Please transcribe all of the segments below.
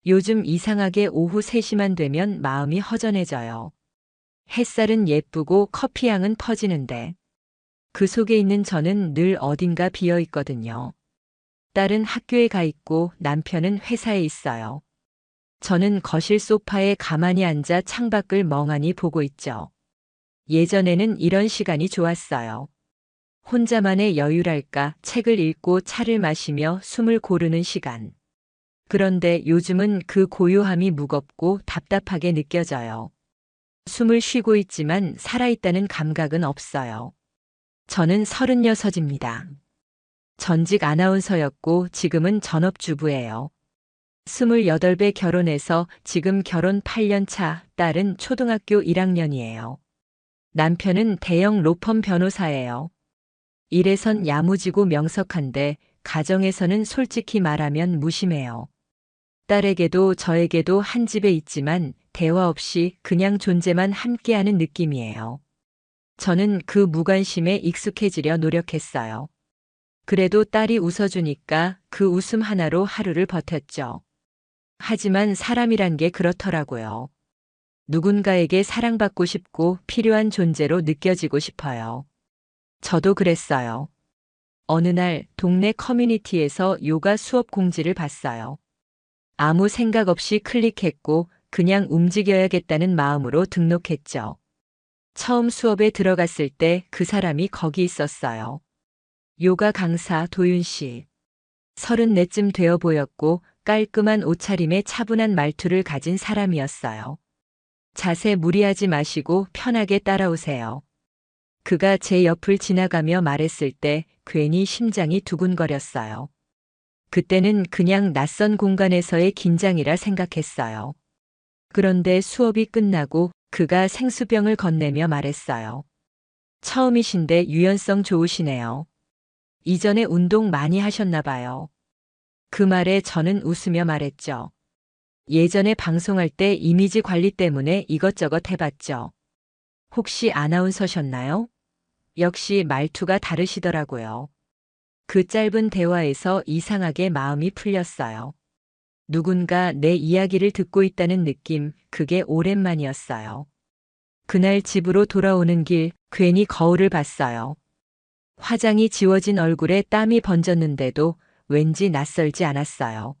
요즘 이상하게 오후 3시만 되면 마음이 허전해져요. 햇살은 예쁘고 커피향은 퍼지는데 그 속에 있는 저는 늘 어딘가 비어 있거든요. 딸은 학교에 가 있고 남편은 회사에 있어요. 저는 거실 소파에 가만히 앉아 창밖을 멍하니 보고 있죠. 예전에는 이런 시간이 좋았어요. 혼자만의 여유랄까 책을 읽고 차를 마시며 숨을 고르는 시간. 그런데 요즘은 그 고요함이 무겁고 답답하게 느껴져요. 숨을 쉬고 있지만 살아있다는 감각은 없어요. 저는 36입니다. 전직 아나운서였고 지금은 전업주부예요. 28배 결혼해서 지금 결혼 8년 차, 딸은 초등학교 1학년이에요. 남편은 대형 로펌 변호사예요. 일에선 야무지고 명석한데 가정에서는 솔직히 말하면 무심해요. 딸에게도 저에게도 한 집에 있지만 대화 없이 그냥 존재만 함께하는 느낌이에요. 저는 그 무관심에 익숙해지려 노력했어요. 그래도 딸이 웃어주니까 그 웃음 하나로 하루를 버텼죠. 하지만 사람이란 게 그렇더라고요. 누군가에게 사랑받고 싶고 필요한 존재로 느껴지고 싶어요. 저도 그랬어요. 어느 날 동네 커뮤니티에서 요가 수업 공지를 봤어요. 아무 생각 없이 클릭했고 그냥 움직여야겠다는 마음으로 등록했죠. 처음 수업에 들어갔을 때 그 사람이 거기 있었어요. 요가 강사 도윤 씨. 34쯤 되어 보였고 깔끔한 옷차림에 차분한 말투를 가진 사람이었어요. 자세 무리하지 마시고 편하게 따라오세요. 그가 제 옆을 지나가며 말했을 때 괜히 심장이 두근거렸어요. 그때는 그냥 낯선 공간에서의 긴장이라 생각했어요. 그런데 수업이 끝나고 그가 생수병을 건네며 말했어요. 처음이신데 유연성 좋으시네요. 이전에 운동 많이 하셨나 봐요. 그 말에 저는 웃으며 말했죠. 예전에 방송할 때 이미지 관리 때문에 이것저것 해봤죠. 혹시 아나운서셨나요? 역시 말투가 다르시더라고요. 그 짧은 대화에서 이상하게 마음이 풀렸어요. 누군가 내 이야기를 듣고 있다는 느낌, 그게 오랜만이었어요. 그날 집으로 돌아오는 길, 괜히 거울을 봤어요. 화장이 지워진 얼굴에 땀이 번졌는데도 왠지 낯설지 않았어요.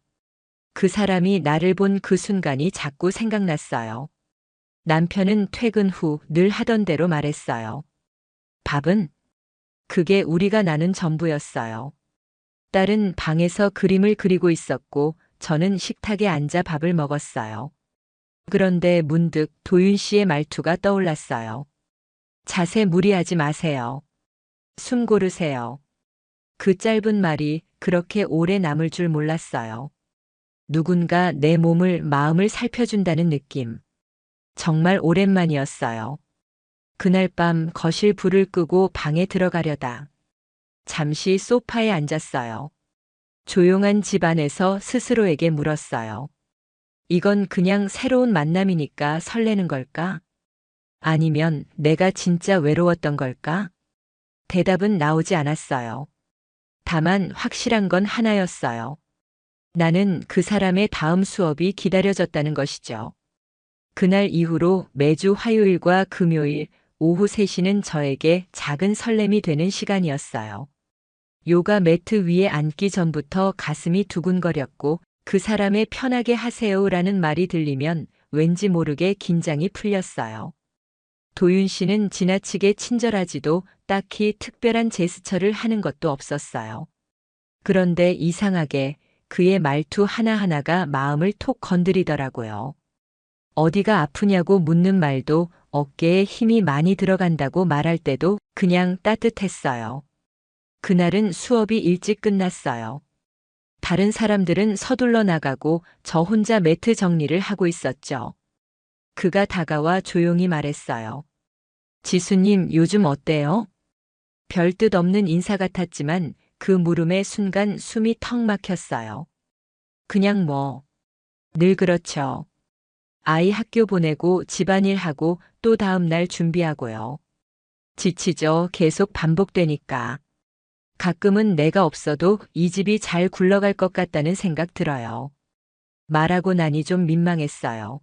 그 사람이 나를 본 그 순간이 자꾸 생각났어요. 남편은 퇴근 후 늘 하던 대로 말했어요. 밥은? 그게 우리가 나눈 전부였어요. 딸은 방에서 그림을 그리고 있었고 저는 식탁에 앉아 밥을 먹었어요. 그런데 문득 도윤 씨의 말투가 떠올랐어요. 자세 무리하지 마세요. 숨 고르세요. 그 짧은 말이 그렇게 오래 남을 줄 몰랐어요. 누군가 내 몸을, 마음을 살펴준다는 느낌. 정말 오랜만이었어요. 그날 밤 거실 불을 끄고 방에 들어가려다 잠시 소파에 앉았어요. 조용한 집 안에서 스스로에게 물었어요. 이건 그냥 새로운 만남이니까 설레는 걸까? 아니면 내가 진짜 외로웠던 걸까? 대답은 나오지 않았어요. 다만 확실한 건 하나였어요. 나는 그 사람의 다음 수업이 기다려졌다는 것이죠. 그날 이후로 매주 화요일과 금요일 오후 3시는 저에게 작은 설렘이 되는 시간이었어요. 요가 매트 위에 앉기 전부터 가슴이 두근거렸고 그 사람의 편하게 하세요라는 말이 들리면 왠지 모르게 긴장이 풀렸어요. 도윤 씨는 지나치게 친절하지도 딱히 특별한 제스처를 하는 것도 없었어요. 그런데 이상하게 그의 말투 하나하나가 마음을 톡 건드리더라고요. 어디가 아프냐고 묻는 말도 어깨에 힘이 많이 들어간다고 말할 때도 그냥 따뜻했어요. 그날은 수업이 일찍 끝났어요. 다른 사람들은 서둘러 나가고 저 혼자 매트 정리를 하고 있었죠. 그가 다가와 조용히 말했어요. 지수님, 요즘 어때요? 별 뜻 없는 인사 같았지만 그 물음에 순간 숨이 턱 막혔어요. 그냥 뭐, 늘 그렇죠. 아이 학교 보내고 집안일 하고 또 다음 날 준비하고요. 지치죠. 계속 반복되니까. 가끔은 내가 없어도 이 집이 잘 굴러갈 것 같다는 생각 들어요. 말하고 나니 좀 민망했어요.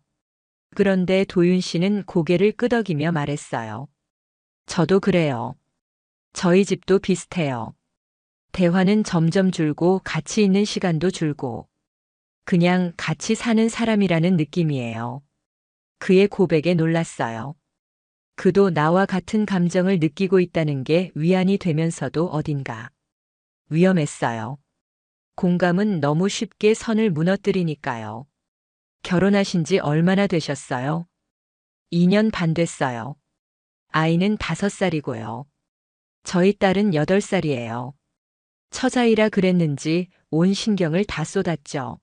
그런데 도윤 씨는 고개를 끄덕이며 말했어요. 저도 그래요. 저희 집도 비슷해요. 대화는 점점 줄고 같이 있는 시간도 줄고 그냥 같이 사는 사람이라는 느낌이에요. 그의 고백에 놀랐어요. 그도 나와 같은 감정을 느끼고 있다는 게 위안이 되면서도 어딘가 위험했어요. 공감은 너무 쉽게 선을 무너뜨리니까요. 결혼하신 지 얼마나 되셨어요? 2년 반 됐어요. 아이는 5살이고요. 저희 딸은 8살이에요. 처자이라 그랬는지 온 신경을 다 쏟았죠.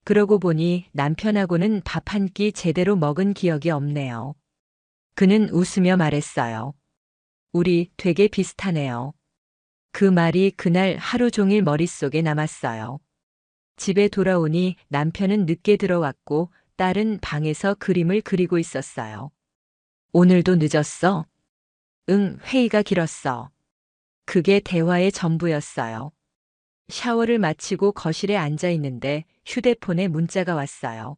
그러고 보니 남편하고는 밥 한 끼 제대로 먹은 기억이 없네요. 그는 웃으며 말했어요. 우리 되게 비슷하네요. 그 말이 그날 하루 종일 머릿속에 남았어요. 집에 돌아오니 남편은 늦게 들어왔고 딸은 방에서 그림을 그리고 있었어요. 오늘도 늦었어? 응, 회의가 길었어. 그게 대화의 전부였어요. 샤워를 마치고 거실에 앉아 있는데 휴대폰에 문자가 왔어요.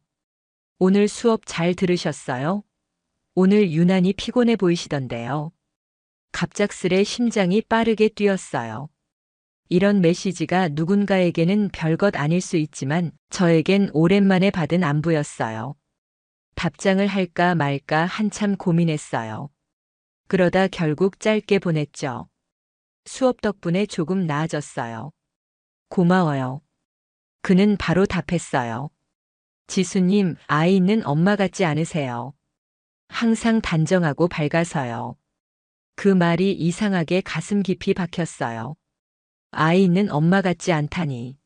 오늘 수업 잘 들으셨어요? 오늘 유난히 피곤해 보이시던데요. 갑작스레 심장이 빠르게 뛰었어요. 이런 메시지가 누군가에게는 별것 아닐 수 있지만 저에겐 오랜만에 받은 안부였어요. 답장을 할까 말까 한참 고민했어요. 그러다 결국 짧게 보냈죠. 수업 덕분에 조금 나아졌어요. 고마워요. 그는 바로 답했어요. 지수님, 아이 있는 엄마 같지 않으세요? 항상 단정하고 밝아서요. 그 말이 이상하게 가슴 깊이 박혔어요. 아이 있는 엄마 같지 않다니.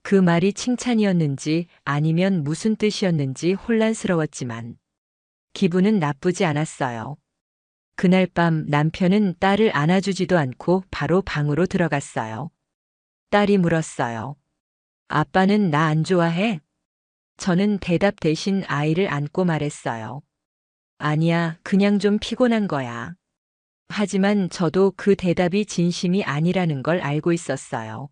그 말이 칭찬이었는지 아니면 무슨 뜻이었는지 혼란스러웠지만 기분은 나쁘지 않았어요. 그날 밤 남편은 딸을 안아주지도 않고 바로 방으로 들어갔어요. 딸이 물었어요. 아빠는 나 안 좋아해? 저는 대답 대신 아이를 안고 말했어요. 아니야, 그냥 좀 피곤한 거야. 하지만 저도 그 대답이 진심이 아니라는 걸 알고 있었어요.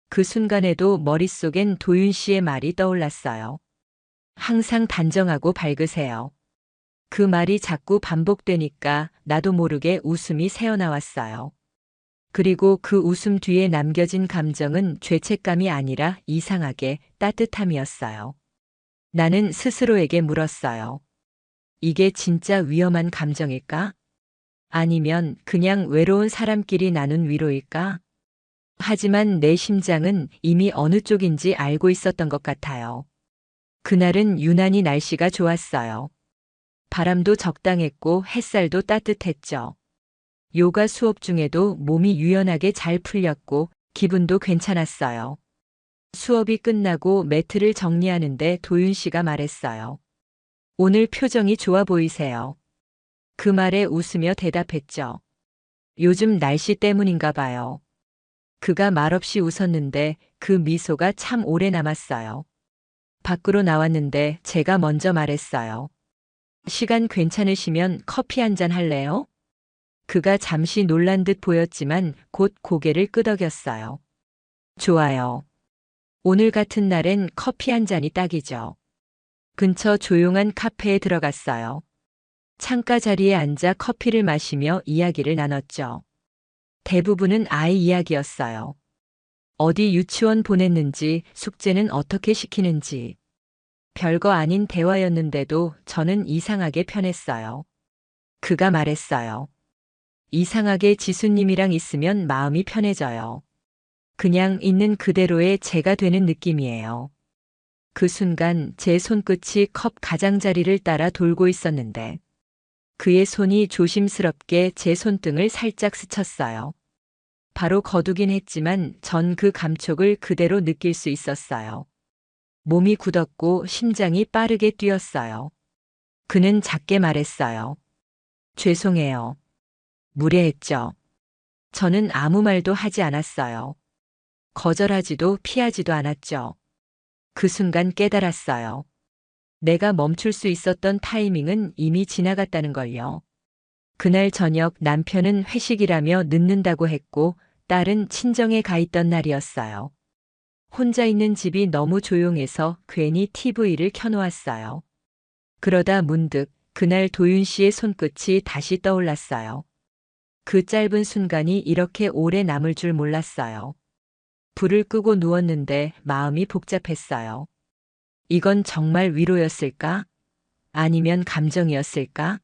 그 순간에도 머릿속엔 도윤 씨의 말이 떠올랐어요. 항상 단정하고 밝으세요. 그 말이 자꾸 반복되니까 나도 모르게 웃음이 새어나왔어요. 그리고 그 웃음 뒤에 남겨진 감정은 죄책감이 아니라 이상하게 따뜻함이었어요. 나는 스스로에게 물었어요. 이게 진짜 위험한 감정일까? 아니면 그냥 외로운 사람끼리 나눈 위로일까? 하지만 내 심장은 이미 어느 쪽인지 알고 있었던 것 같아요. 그날은 유난히 날씨가 좋았어요. 바람도 적당했고 햇살도 따뜻했죠. 요가 수업 중에도 몸이 유연하게 잘 풀렸고 기분도 괜찮았어요. 수업이 끝나고 매트를 정리하는데 도윤 씨가 말했어요. 오늘 표정이 좋아 보이세요. 그 말에 웃으며 대답했죠. 요즘 날씨 때문인가 봐요. 그가 말없이 웃었는데 그 미소가 참 오래 남았어요. 밖으로 나왔는데 제가 먼저 말했어요. 시간 괜찮으시면 커피 한 잔 할래요? 그가 잠시 놀란 듯 보였지만 곧 고개를 끄덕였어요. 좋아요. 오늘 같은 날엔 커피 한 잔이 딱이죠. 근처 조용한 카페에 들어갔어요. 창가 자리에 앉아 커피를 마시며 이야기를 나눴죠. 대부분은 아이 이야기였어요. 어디 유치원 보냈는지, 숙제는 어떻게 시키는지. 별거 아닌 대화였는데도 저는 이상하게 편했어요. 그가 말했어요. 이상하게 지수님이랑 있으면 마음이 편해져요. 그냥 있는 그대로의 제가 되는 느낌이에요. 그 순간 제 손끝이 컵 가장자리를 따라 돌고 있었는데 그의 손이 조심스럽게 제 손등을 살짝 스쳤어요. 바로 거두긴 했지만 전 그 감촉을 그대로 느낄 수 있었어요. 몸이 굳었고 심장이 빠르게 뛰었어요. 그는 작게 말했어요. 죄송해요. 무례했죠. 저는 아무 말도 하지 않았어요. 거절하지도 피하지도 않았죠. 그 순간 깨달았어요. 내가 멈출 수 있었던 타이밍은 이미 지나갔다는 걸요. 그날 저녁 남편은 회식이라며 늦는다고 했고 딸은 친정에 가 있던 날이었어요. 혼자 있는 집이 너무 조용해서 괜히 TV를 켜놓았어요. 그러다 문득 그날 도윤 씨의 손끝이 다시 떠올랐어요. 그 짧은 순간이 이렇게 오래 남을 줄 몰랐어요. 불을 끄고 누웠는데 마음이 복잡했어요. 이건 정말 위로였을까? 아니면 감정이었을까?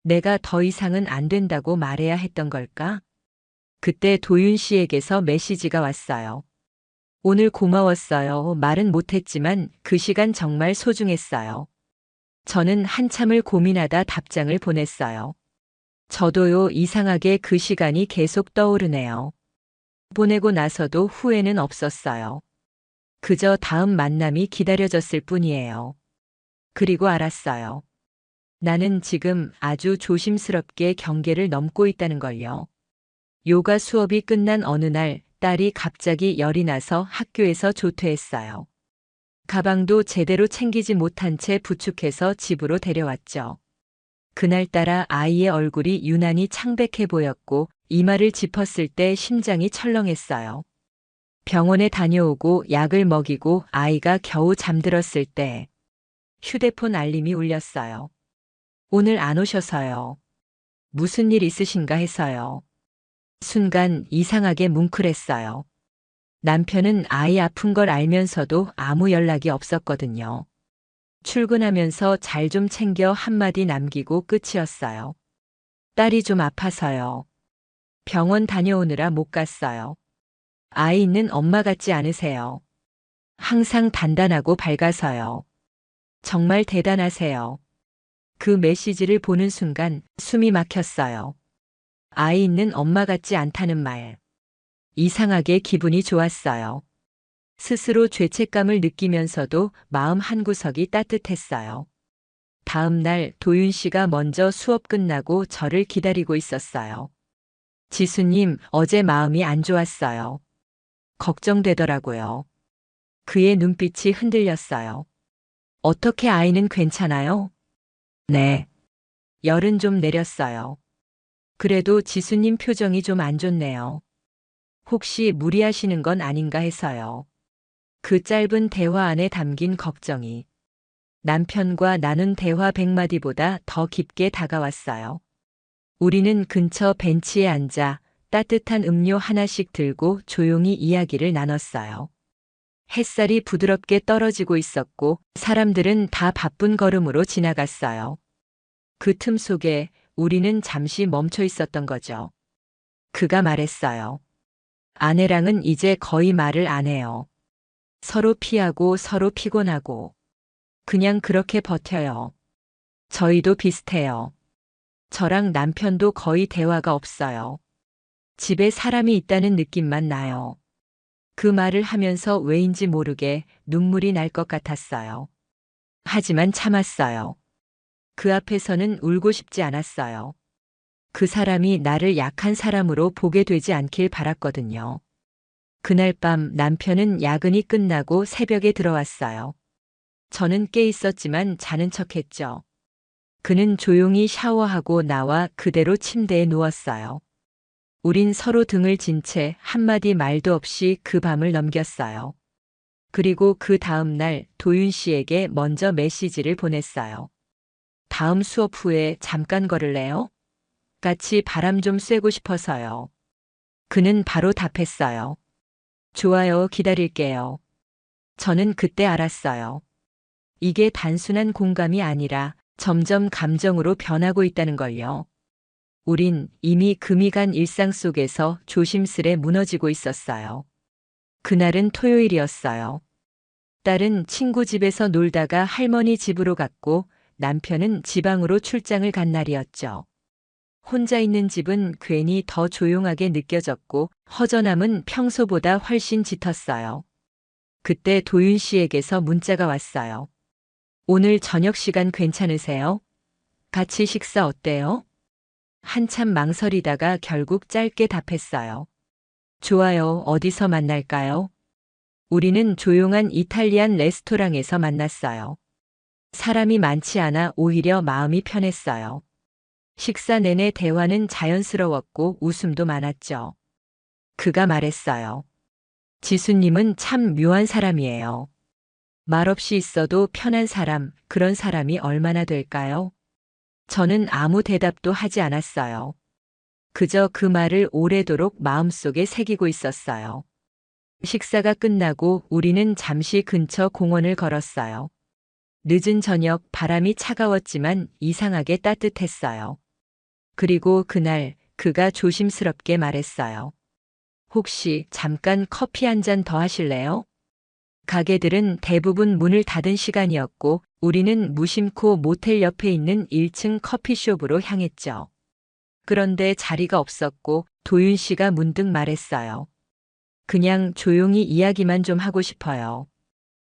내가 더 이상은 안 된다고 말해야 했던 걸까? 그때 도윤 씨에게서 메시지가 왔어요. 오늘 고마웠어요. 말은 못했지만 그 시간 정말 소중했어요. 저는 한참을 고민하다 답장을 보냈어요. 저도요, 이상하게 그 시간이 계속 떠오르네요. 보내고 나서도 후회는 없었어요. 그저 다음 만남이 기다려졌을 뿐이에요. 그리고 알았어요. 나는 지금 아주 조심스럽게 경계를 넘고 있다는 걸요. 요가 수업이 끝난 어느 날 딸이 갑자기 열이 나서 학교에서 조퇴했어요. 가방도 제대로 챙기지 못한 채 부축해서 집으로 데려왔죠. 그날따라 아이의 얼굴이 유난히 창백해 보였고 이마를 짚었을 때 심장이 철렁했어요. 병원에 다녀오고 약을 먹이고 아이가 겨우 잠들었을 때 휴대폰 알림이 울렸어요. 오늘 안 오셔서요. 무슨 일 있으신가 해서요. 순간 이상하게 뭉클했어요. 남편은 아이 아픈 걸 알면서도 아무 연락이 없었거든요. 출근하면서 잘 좀 챙겨 한마디 남기고 끝이었어요. 딸이 좀 아파서요. 병원 다녀오느라 못 갔어요. 아이 있는 엄마 같지 않으세요? 항상 단단하고 밝아서요. 정말 대단하세요. 그 메시지를 보는 순간 숨이 막혔어요. 아이 있는 엄마 같지 않다는 말. 이상하게 기분이 좋았어요. 스스로 죄책감을 느끼면서도 마음 한구석이 따뜻했어요. 다음 날 도윤 씨가 먼저 수업 끝나고 저를 기다리고 있었어요. 지수님, 어제 마음이 안 좋았어요. 걱정되더라고요. 그의 눈빛이 흔들렸어요. 어떻게 아이는 괜찮아요? 네. 열은 좀 내렸어요. 그래도 지수님 표정이 좀 안 좋네요. 혹시 무리하시는 건 아닌가 해서요. 그 짧은 대화 안에 담긴 걱정이 남편과 나눈 대화 100마디보다 더 깊게 다가왔어요. 우리는 근처 벤치에 앉아 따뜻한 음료 하나씩 들고 조용히 이야기를 나눴어요. 햇살이 부드럽게 떨어지고 있었고 사람들은 다 바쁜 걸음으로 지나갔어요. 그 틈 속에 우리는 잠시 멈춰 있었던 거죠. 그가 말했어요. 아내랑은 이제 거의 말을 안 해요. 서로 피하고 서로 피곤하고 그냥 그렇게 버텨요. 저희도 비슷해요. 저랑 남편도 거의 대화가 없어요. 집에 사람이 있다는 느낌만 나요. 그 말을 하면서 왜인지 모르게 눈물이 날 것 같았어요. 하지만 참았어요. 그 앞에서는 울고 싶지 않았어요. 그 사람이 나를 약한 사람으로 보게 되지 않길 바랐거든요. 그날 밤 남편은 야근이 끝나고 새벽에 들어왔어요. 저는 깨 있었지만 자는 척했죠. 그는 조용히 샤워하고 나와 그대로 침대에 누웠어요. 우린 서로 등을 진 채 한마디 말도 없이 그 밤을 넘겼어요. 그리고 그 다음 날 도윤 씨에게 먼저 메시지를 보냈어요. 다음 수업 후에 잠깐 걸을래요? 같이 바람 좀 쐬고 싶어서요. 그는 바로 답했어요. 좋아요, 기다릴게요. 저는 그때 알았어요. 이게 단순한 공감이 아니라 점점 감정으로 변하고 있다는 걸요. 우린 이미 금이 간 일상 속에서 조심스레 무너지고 있었어요. 그날은 토요일이었어요. 딸은 친구 집에서 놀다가 할머니 집으로 갔고 남편은 지방으로 출장을 간 날이었죠. 혼자 있는 집은 괜히 더 조용하게 느껴졌고 허전함은 평소보다 훨씬 짙었어요. 그때 도윤 씨에게서 문자가 왔어요. 오늘 저녁 시간 괜찮으세요? 같이 식사 어때요? 한참 망설이다가 결국 짧게 답했어요. 좋아요, 어디서 만날까요? 우리는 조용한 이탈리안 레스토랑에서 만났어요. 사람이 많지 않아 오히려 마음이 편했어요. 식사 내내 대화는 자연스러웠고 웃음도 많았죠. 그가 말했어요. 지수님은 참 묘한 사람이에요. 말없이 있어도 편한 사람, 그런 사람이 얼마나 될까요? 저는 아무 대답도 하지 않았어요. 그저 그 말을 오래도록 마음속에 새기고 있었어요. 식사가 끝나고 우리는 잠시 근처 공원을 걸었어요. 늦은 저녁 바람이 차가웠지만 이상하게 따뜻했어요. 그리고 그날 그가 조심스럽게 말했어요. 혹시 잠깐 커피 한 잔 더 하실래요? 가게들은 대부분 문을 닫은 시간이었고 우리는 무심코 모텔 옆에 있는 1층 커피숍으로 향했죠. 그런데 자리가 없었고 도윤 씨가 문득 말했어요. 그냥 조용히 이야기만 좀 하고 싶어요.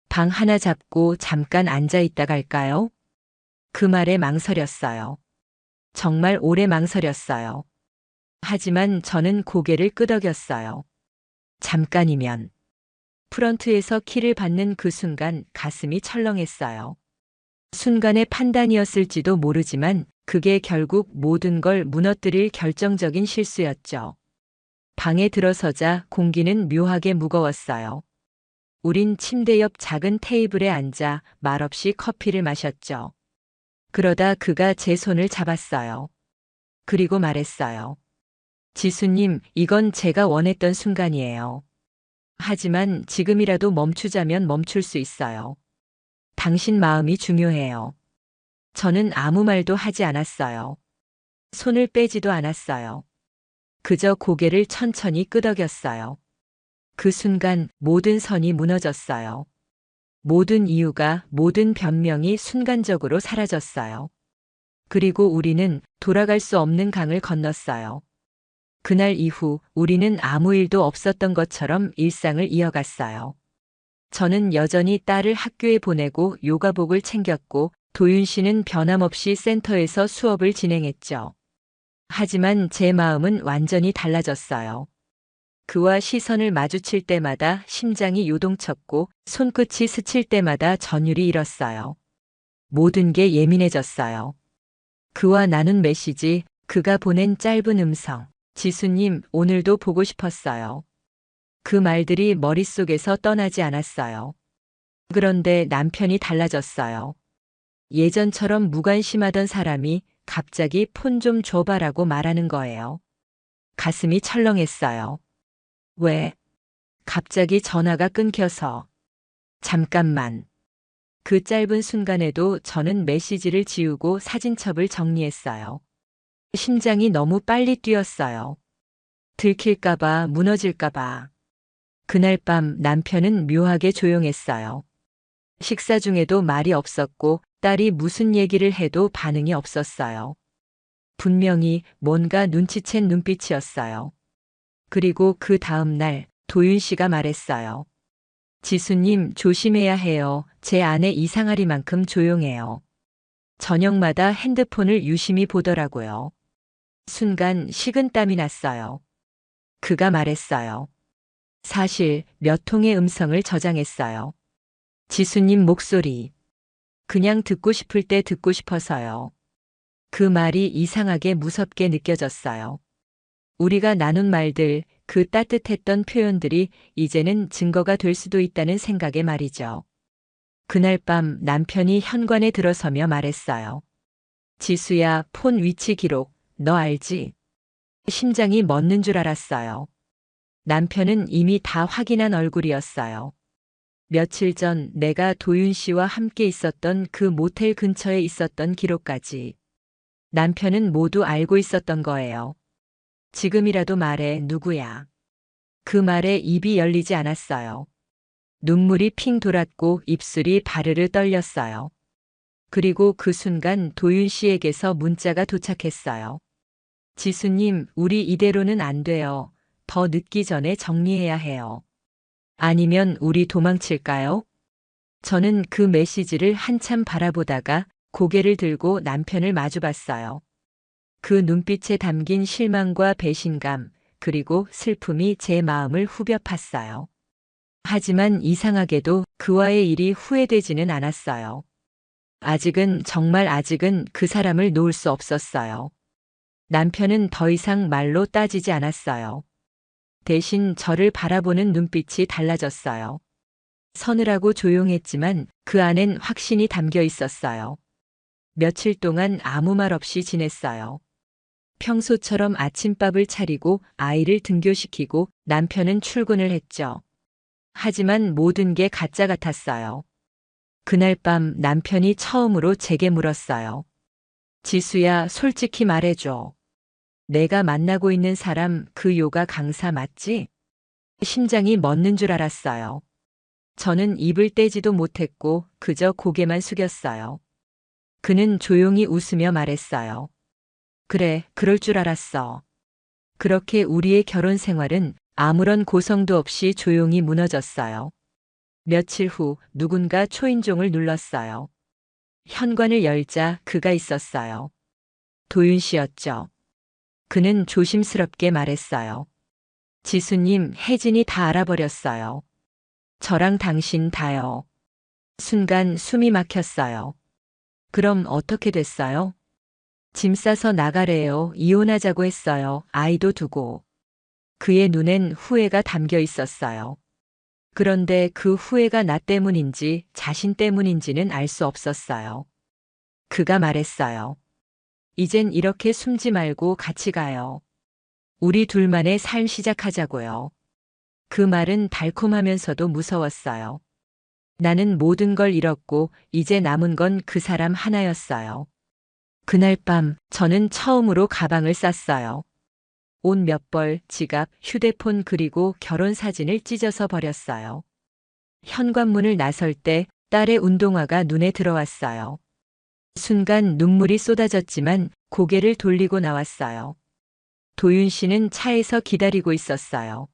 방 하나 잡고 잠깐 앉아 있다 갈까요? 그 말에 망설였어요. 정말 오래 망설였어요. 하지만 저는 고개를 끄덕였어요. 잠깐이면. 프런트에서 키를 받는 그 순간 가슴이 철렁했어요. 순간의 판단이었을지도 모르지만 그게 결국 모든 걸 무너뜨릴 결정적인 실수였죠. 방에 들어서자 공기는 묘하게 무거웠어요. 우린 침대 옆 작은 테이블에 앉아 말없이 커피를 마셨죠. 그러다 그가 제 손을 잡았어요. 그리고 말했어요. 지수님, 이건 제가 원했던 순간이에요. 하지만 지금이라도 멈추자면 멈출 수 있어요. 당신 마음이 중요해요. 저는 아무 말도 하지 않았어요. 손을 빼지도 않았어요. 그저 고개를 천천히 끄덕였어요. 그 순간 모든 선이 무너졌어요. 모든 이유가, 모든 변명이 순간적으로 사라졌어요. 그리고 우리는 돌아갈 수 없는 강을 건넜어요. 그날 이후 우리는 아무 일도 없었던 것처럼 일상을 이어갔어요. 저는 여전히 딸을 학교에 보내고 요가복을 챙겼고 도윤 씨는 변함없이 센터에서 수업을 진행했죠. 하지만 제 마음은 완전히 달라졌어요. 그와 시선을 마주칠 때마다 심장이 요동쳤고 손끝이 스칠 때마다 전율이 일었어요. 모든 게 예민해졌어요. 그와 나눈 메시지, 그가 보낸 짧은 음성. 지수님, 오늘도 보고 싶었어요. 그 말들이 머릿속에서 떠나지 않았어요. 그런데 남편이 달라졌어요. 예전처럼 무관심하던 사람이 갑자기 폰 좀 줘봐라고 말하는 거예요. 가슴이 철렁했어요. 왜? 갑자기 전화가 끊겨서. 잠깐만. 그 짧은 순간에도 저는 메시지를 지우고 사진첩을 정리했어요. 심장이 너무 빨리 뛰었어요. 들킬까봐, 무너질까봐. 그날 밤 남편은 묘하게 조용했어요. 식사 중에도 말이 없었고 딸이 무슨 얘기를 해도 반응이 없었어요. 분명히 뭔가 눈치챈 눈빛이었어요. 그리고 그 다음 날 도윤 씨가 말했어요. 지수님 조심해야 해요. 제 아내 이상하리만큼 조용해요. 저녁마다 핸드폰을 유심히 보더라고요. 순간 식은땀이 났어요. 그가 말했어요. 사실 몇 통의 음성을 저장했어요. 지수님 목소리. 그냥 듣고 싶을 때 듣고 싶어서요. 그 말이 이상하게 무섭게 느껴졌어요. 우리가 나눈 말들, 그 따뜻했던 표현들이 이제는 증거가 될 수도 있다는 생각에 말이죠. 그날 밤 남편이 현관에 들어서며 말했어요. 지수야, 폰 위치 기록, 너 알지? 심장이 멎는 줄 알았어요. 남편은 이미 다 확인한 얼굴이었어요. 며칠 전 내가 도윤 씨와 함께 있었던 그 모텔 근처에 있었던 기록까지. 남편은 모두 알고 있었던 거예요. 지금이라도 말해, 누구야? 그 말에 입이 열리지 않았어요. 눈물이 핑 돌았고 입술이 바르르 떨렸어요. 그리고 그 순간 도윤 씨에게서 문자가 도착했어요. 지수님, 우리 이대로는 안 돼요. 더 늦기 전에 정리해야 해요. 아니면 우리 도망칠까요? 저는 그 메시지를 한참 바라보다가 고개를 들고 남편을 마주봤어요. 그 눈빛에 담긴 실망과 배신감, 그리고 슬픔이 제 마음을 후벼 팠어요. 하지만 이상하게도 그와의 일이 후회되지는 않았어요. 아직은, 정말 아직은 그 사람을 놓을 수 없었어요. 남편은 더 이상 말로 따지지 않았어요. 대신 저를 바라보는 눈빛이 달라졌어요. 서늘하고 조용했지만 그 안엔 확신이 담겨 있었어요. 며칠 동안 아무 말 없이 지냈어요. 평소처럼 아침밥을 차리고 아이를 등교시키고 남편은 출근을 했죠. 하지만 모든 게 가짜 같았어요. 그날 밤 남편이 처음으로 제게 물었어요. 지수야, 솔직히 말해줘. 내가 만나고 있는 사람 그 요가 강사 맞지? 심장이 멎는 줄 알았어요. 저는 입을 떼지도 못했고 그저 고개만 숙였어요. 그는 조용히 웃으며 말했어요. 그래, 그럴 줄 알았어. 그렇게 우리의 결혼 생활은 아무런 고성도 없이 조용히 무너졌어요. 며칠 후 누군가 초인종을 눌렀어요. 현관을 열자 그가 있었어요. 도윤 씨였죠. 그는 조심스럽게 말했어요. 지수님, 혜진이 다 알아버렸어요. 저랑 당신 다요. 순간 숨이 막혔어요. 그럼 어떻게 됐어요? 짐 싸서 나가래요. 이혼하자고 했어요. 아이도 두고. 그의 눈엔 후회가 담겨 있었어요. 그런데 그 후회가 나 때문인지 자신 때문인지는 알 수 없었어요. 그가 말했어요. 이젠 이렇게 숨지 말고 같이 가요. 우리 둘만의 삶 시작하자고요. 그 말은 달콤하면서도 무서웠어요. 나는 모든 걸 잃었고 이제 남은 건 그 사람 하나였어요. 그날 밤 저는 처음으로 가방을 쌌어요. 옷 몇 벌, 지갑, 휴대폰 그리고 결혼 사진을 찢어서 버렸어요. 현관문을 나설 때 딸의 운동화가 눈에 들어왔어요. 순간 눈물이 쏟아졌지만 고개를 돌리고 나왔어요. 도윤 씨는 차에서 기다리고 있었어요.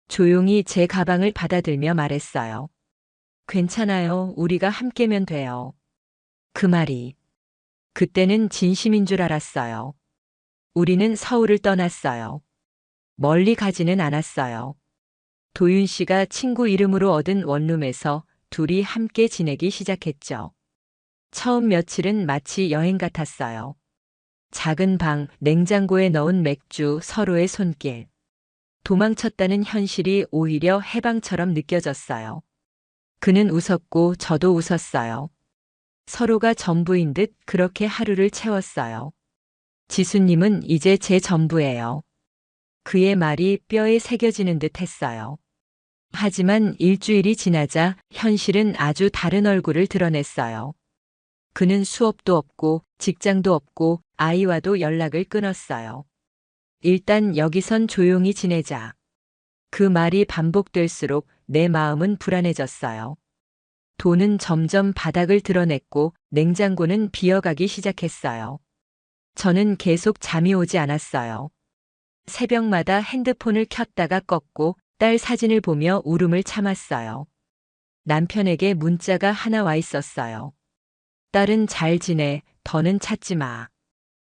조용히 제 가방을 받아들며 말했어요. 괜찮아요. 우리가 함께면 돼요. 그 말이. 그때는 진심인 줄 알았어요. 우리는 서울을 떠났어요. 멀리 가지는 않았어요. 도윤 씨가 친구 이름으로 얻은 원룸에서 둘이 함께 지내기 시작했죠. 처음 며칠은 마치 여행 같았어요. 작은 방, 냉장고에 넣은 맥주, 서로의 손길. 도망쳤다는 현실이 오히려 해방처럼 느껴졌어요. 그는 웃었고 저도 웃었어요. 서로가 전부인 듯 그렇게 하루를 채웠어요. 지수님은 이제 제 전부예요. 그의 말이 뼈에 새겨지는 듯 했어요. 하지만 일주일이 지나자 현실은 아주 다른 얼굴을 드러냈어요. 그는 수업도 없고 직장도 없고 아이와도 연락을 끊었어요. 일단 여기선 조용히 지내자. 그 말이 반복될수록 내 마음은 불안해졌어요. 돈은 점점 바닥을 드러냈고 냉장고는 비어가기 시작했어요. 저는 계속 잠이 오지 않았어요. 새벽마다 핸드폰을 켰다가 껐고 딸 사진을 보며 울음을 참았어요. 남편에게 문자가 하나 와 있었어요. 딸은 잘 지내, 더는 찾지 마.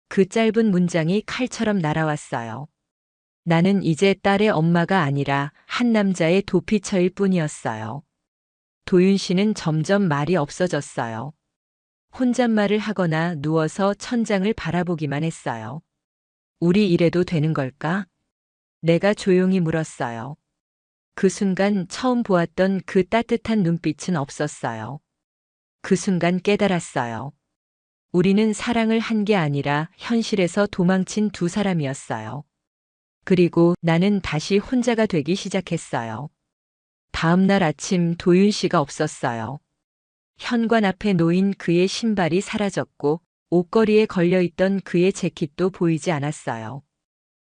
그 짧은 문장이 칼처럼 날아왔어요. 나는 이제 딸의 엄마가 아니라 한 남자의 도피처일 뿐이었어요. 도윤 씨는 점점 말이 없어졌어요. 혼잣말을 하거나 누워서 천장을 바라보기만 했어요. 우리 이래도 되는 걸까? 내가 조용히 물었어요. 그 순간 처음 보았던 그 따뜻한 눈빛은 없었어요. 그 순간 깨달았어요. 우리는 사랑을 한 게 아니라 현실에서 도망친 두 사람이었어요. 그리고 나는 다시 혼자가 되기 시작했어요. 다음 날 아침 도윤 씨가 없었어요. 현관 앞에 놓인 그의 신발이 사라졌고 옷걸이에 걸려있던 그의 재킷도 보이지 않았어요.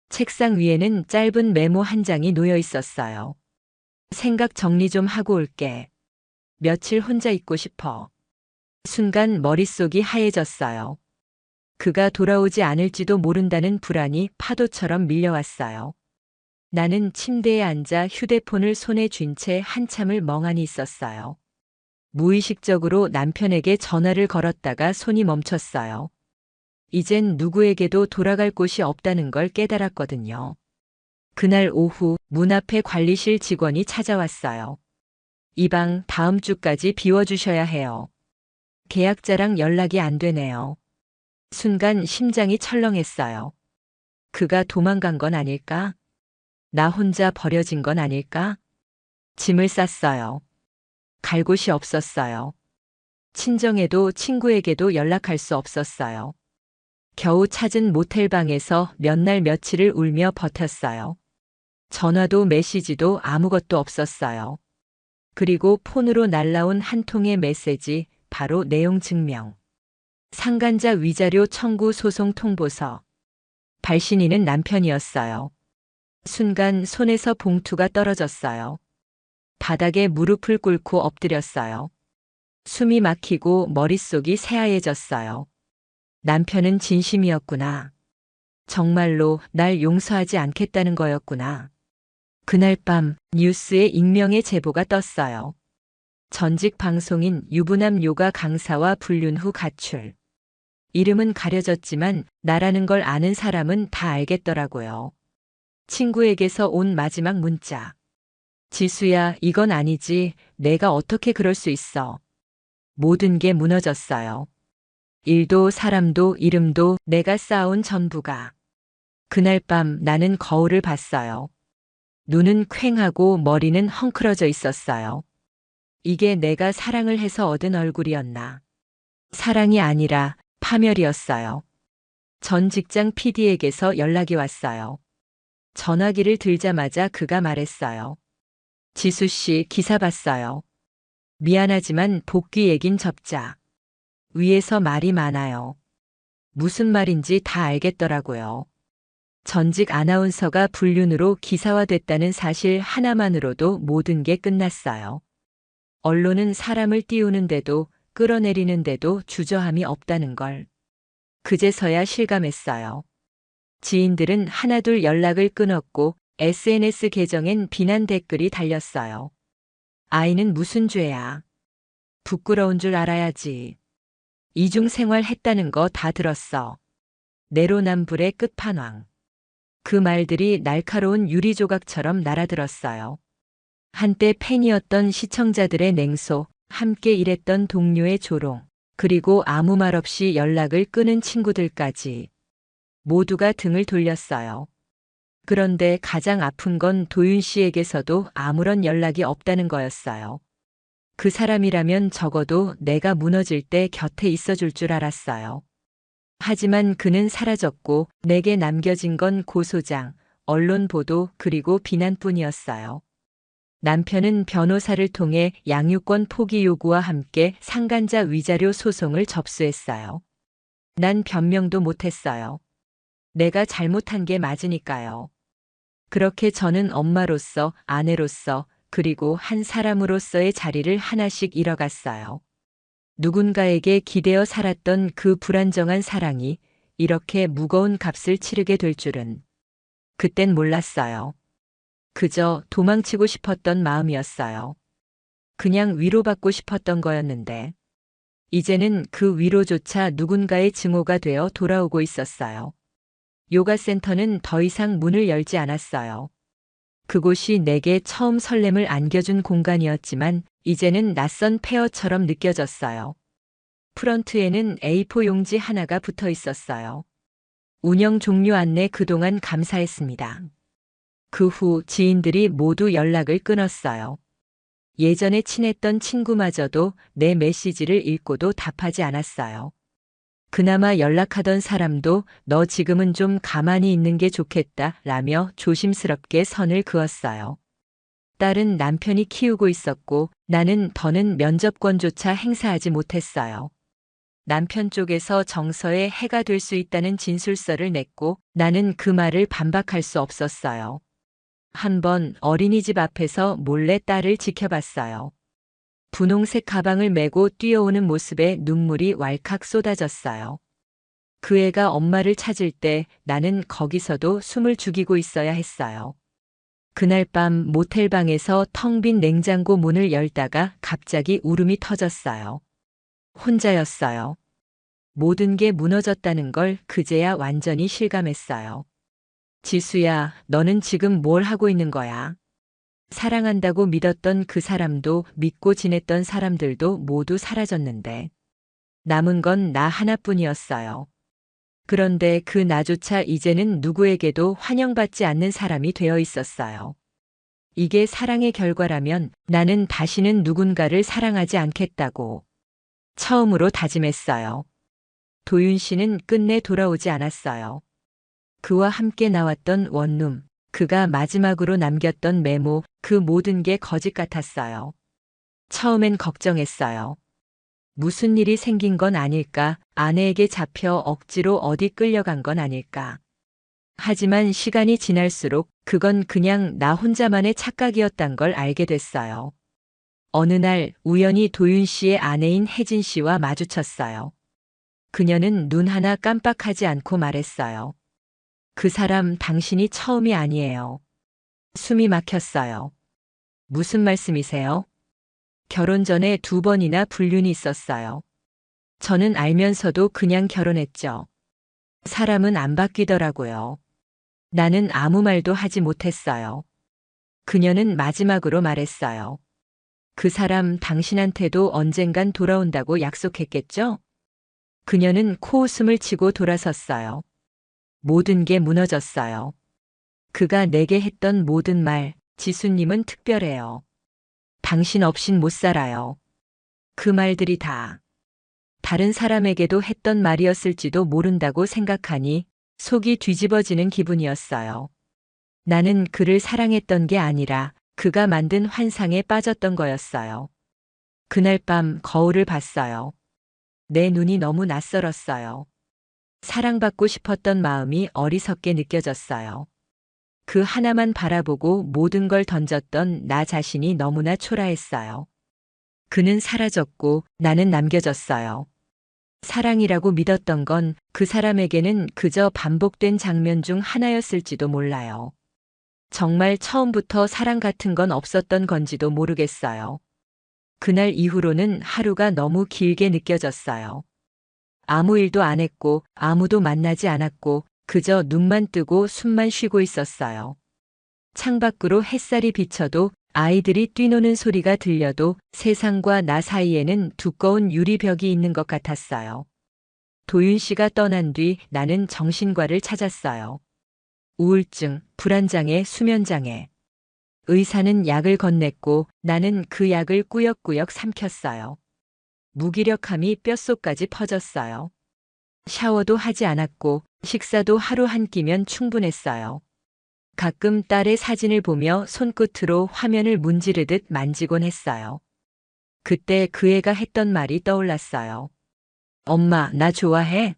책상 위에는 짧은 메모 한 장이 놓여 있었어요. 생각 정리 좀 하고 올게. 며칠 혼자 있고 싶어. 순간 머릿속이 하얘졌어요. 그가 돌아오지 않을지도 모른다는 불안이 파도처럼 밀려왔어요. 나는 침대에 앉아 휴대폰을 손에 쥔 채 한참을 멍하니 있었어요. 무의식적으로 남편에게 전화를 걸었다가 손이 멈췄어요. 이젠 누구에게도 돌아갈 곳이 없다는 걸 깨달았거든요. 그날 오후 문 앞에 관리실 직원이 찾아왔어요. 이 방 다음 주까지 비워주셔야 해요. 계약자랑 연락이 안 되네요. 순간 심장이 철렁했어요. 그가 도망간 건 아닐까? 나 혼자 버려진 건 아닐까? 짐을 쌌어요. 갈 곳이 없었어요. 친정에도 친구에게도 연락할 수 없었어요. 겨우 찾은 모텔방에서 몇 날 며칠을 울며 버텼어요. 전화도 메시지도 아무것도 없었어요. 그리고 폰으로 날라온 한 통의 메시지, 바로 내용 증명. 상간자 위자료 청구 소송 통보서. 발신인은 남편이었어요. 순간 손에서 봉투가 떨어졌어요. 바닥에 무릎을 꿇고 엎드렸어요. 숨이 막히고 머릿속이 새하얘졌어요. 남편은 진심이었구나. 정말로 날 용서하지 않겠다는 거였구나. 그날 밤 뉴스에 익명의 제보가 떴어요. 전직 방송인 유부남 요가 강사와 불륜 후 가출. 이름은 가려졌지만 나라는 걸 아는 사람은 다 알겠더라고요. 친구에게서 온 마지막 문자. 지수야, 이건 아니지. 내가 어떻게 그럴 수 있어. 모든 게 무너졌어요. 일도 사람도 이름도 내가 쌓아온 전부가. 그날 밤 나는 거울을 봤어요. 눈은 퀭하고 머리는 헝클어져 있었어요. 이게 내가 사랑을 해서 얻은 얼굴이었나. 사랑이 아니라 파멸이었어요. 전 직장 PD에게서 연락이 왔어요. 전화기를 들자마자 그가 말했어요. 지수 씨, 기사 봤어요. 미안하지만 복귀 얘긴 접자. 위에서 말이 많아요. 무슨 말인지 다 알겠더라고요. 전직 아나운서가 불륜으로 기사화됐다는 사실 하나만으로도 모든 게 끝났어요. 언론은 사람을 띄우는데도 끌어내리는데도 주저함이 없다는 걸. 그제서야 실감했어요. 지인들은 하나둘 연락을 끊었고 SNS 계정엔 비난 댓글이 달렸어요. 아이는 무슨 죄야. 부끄러운 줄 알아야지. 이중 생활했다는 거 다 들었어. 내로남불의 끝판왕. 그 말들이 날카로운 유리조각처럼 날아들었어요. 한때 팬이었던 시청자들의 냉소, 함께 일했던 동료의 조롱, 그리고 아무 말 없이 연락을 끊은 친구들까지 모두가 등을 돌렸어요. 그런데 가장 아픈 건 도윤 씨에게서도 아무런 연락이 없다는 거였어요. 그 사람이라면 적어도 내가 무너질 때 곁에 있어줄 줄 알았어요. 하지만 그는 사라졌고 내게 남겨진 건 고소장, 언론 보도 그리고 비난뿐이었어요. 남편은 변호사를 통해 양육권 포기 요구와 함께 상간자 위자료 소송을 접수했어요. 난 변명도 못했어요. 내가 잘못한 게 맞으니까요. 그렇게 저는 엄마로서, 아내로서, 그리고 한 사람으로서의 자리를 하나씩 잃어갔어요. 누군가에게 기대어 살았던 그 불안정한 사랑이 이렇게 무거운 값을 치르게 될 줄은. 그땐 몰랐어요. 그저 도망치고 싶었던 마음이었어요. 그냥 위로받고 싶었던 거였는데, 이제는 그 위로조차 누군가의 증오가 되어 돌아오고 있었어요. 요가 센터는 더 이상 문을 열지 않았어요. 그곳이 내게 처음 설렘을 안겨준 공간이었지만 이제는 낯선 폐허처럼 느껴졌어요. 프런트에는 A4 용지 하나가 붙어 있었어요. 운영 종료 안내 그동안 감사했습니다. 그 후 지인들이 모두 연락을 끊었어요. 예전에 친했던 친구마저도 내 메시지를 읽고도 답하지 않았어요. 그나마 연락하던 사람도 너 지금은 좀 가만히 있는 게 좋겠다 라며 조심스럽게 선을 그었어요. 딸은 남편이 키우고 있었고 나는 더는 면접권조차 행사하지 못했어요. 남편 쪽에서 정서에 해가 될 수 있다는 진술서를 냈고 나는 그 말을 반박할 수 없었어요. 한 번 어린이집 앞에서 몰래 딸을 지켜봤어요. 분홍색 가방을 메고 뛰어오는 모습에 눈물이 왈칵 쏟아졌어요. 그 애가 엄마를 찾을 때 나는 거기서도 숨을 죽이고 있어야 했어요. 그날 밤 모텔방에서 텅 빈 냉장고 문을 열다가 갑자기 울음이 터졌어요. 혼자였어요. 모든 게 무너졌다는 걸 그제야 완전히 실감했어요. 지수야, 너는 지금 뭘 하고 있는 거야? 사랑한다고 믿었던 그 사람도 믿고 지냈던 사람들도 모두 사라졌는데 남은 건 나 하나뿐이었어요. 그런데 그 나조차 이제는 누구에게도 환영받지 않는 사람이 되어 있었어요. 이게 사랑의 결과라면 나는 다시는 누군가를 사랑하지 않겠다고 처음으로 다짐했어요. 도윤 씨는 끝내 돌아오지 않았어요. 그와 함께 나왔던 원룸, 그가 마지막으로 남겼던 메모, 그 모든 게 거짓 같았어요. 처음엔 걱정했어요. 무슨 일이 생긴 건 아닐까, 아내에게 잡혀 억지로 어디 끌려간 건 아닐까. 하지만 시간이 지날수록 그건 그냥 나 혼자만의 착각이었단 걸 알게 됐어요. 어느 날 우연히 도윤 씨의 아내인 혜진 씨와 마주쳤어요. 그녀는 눈 하나 깜빡하지 않고 말했어요. 그 사람 당신이 처음이 아니에요. 숨이 막혔어요. 무슨 말씀이세요? 결혼 전에 2번이나 불륜이 있었어요. 저는 알면서도 그냥 결혼했죠. 사람은 안 바뀌더라고요. 나는 아무 말도 하지 못했어요. 그녀는 마지막으로 말했어요. 그 사람 당신한테도 언젠간 돌아온다고 약속했겠죠? 그녀는 코웃음을 치고 돌아섰어요. 모든 게 무너졌어요. 그가 내게 했던 모든 말, 지수님은 특별해요. 당신 없인 못 살아요. 그 말들이 다 다른 사람에게도 했던 말이었을지도 모른다고 생각하니 속이 뒤집어지는 기분이었어요. 나는 그를 사랑했던 게 아니라 그가 만든 환상에 빠졌던 거였어요. 그날 밤 거울을 봤어요. 내 눈이 너무 낯설었어요. 사랑받고 싶었던 마음이 어리석게 느껴졌어요. 그 하나만 바라보고 모든 걸 던졌던 나 자신이 너무나 초라했어요. 그는 사라졌고 나는 남겨졌어요. 사랑이라고 믿었던 건 그 사람에게는 그저 반복된 장면 중 하나였을지도 몰라요. 정말 처음부터 사랑 같은 건 없었던 건지도 모르겠어요. 그날 이후로는 하루가 너무 길게 느껴졌어요. 아무 일도 안 했고 아무도 만나지 않았고 그저 눈만 뜨고 숨만 쉬고 있었어요. 창밖으로 햇살이 비쳐도 아이들이 뛰노는 소리가 들려도 세상과 나 사이에는 두꺼운 유리벽이 있는 것 같았어요. 도윤 씨가 떠난 뒤 나는 정신과를 찾았어요. 우울증, 불안장애, 수면장애. 의사는 약을 건넸고 나는 그 약을 꾸역꾸역 삼켰어요. 무기력함이 뼛속까지 퍼졌어요. 샤워도 하지 않았고 식사도 하루 한 끼면 충분했어요. 가끔 딸의 사진을 보며 손끝으로 화면을 문지르듯 만지곤 했어요. 그때 그 애가 했던 말이 떠올랐어요. 엄마, 나 좋아해?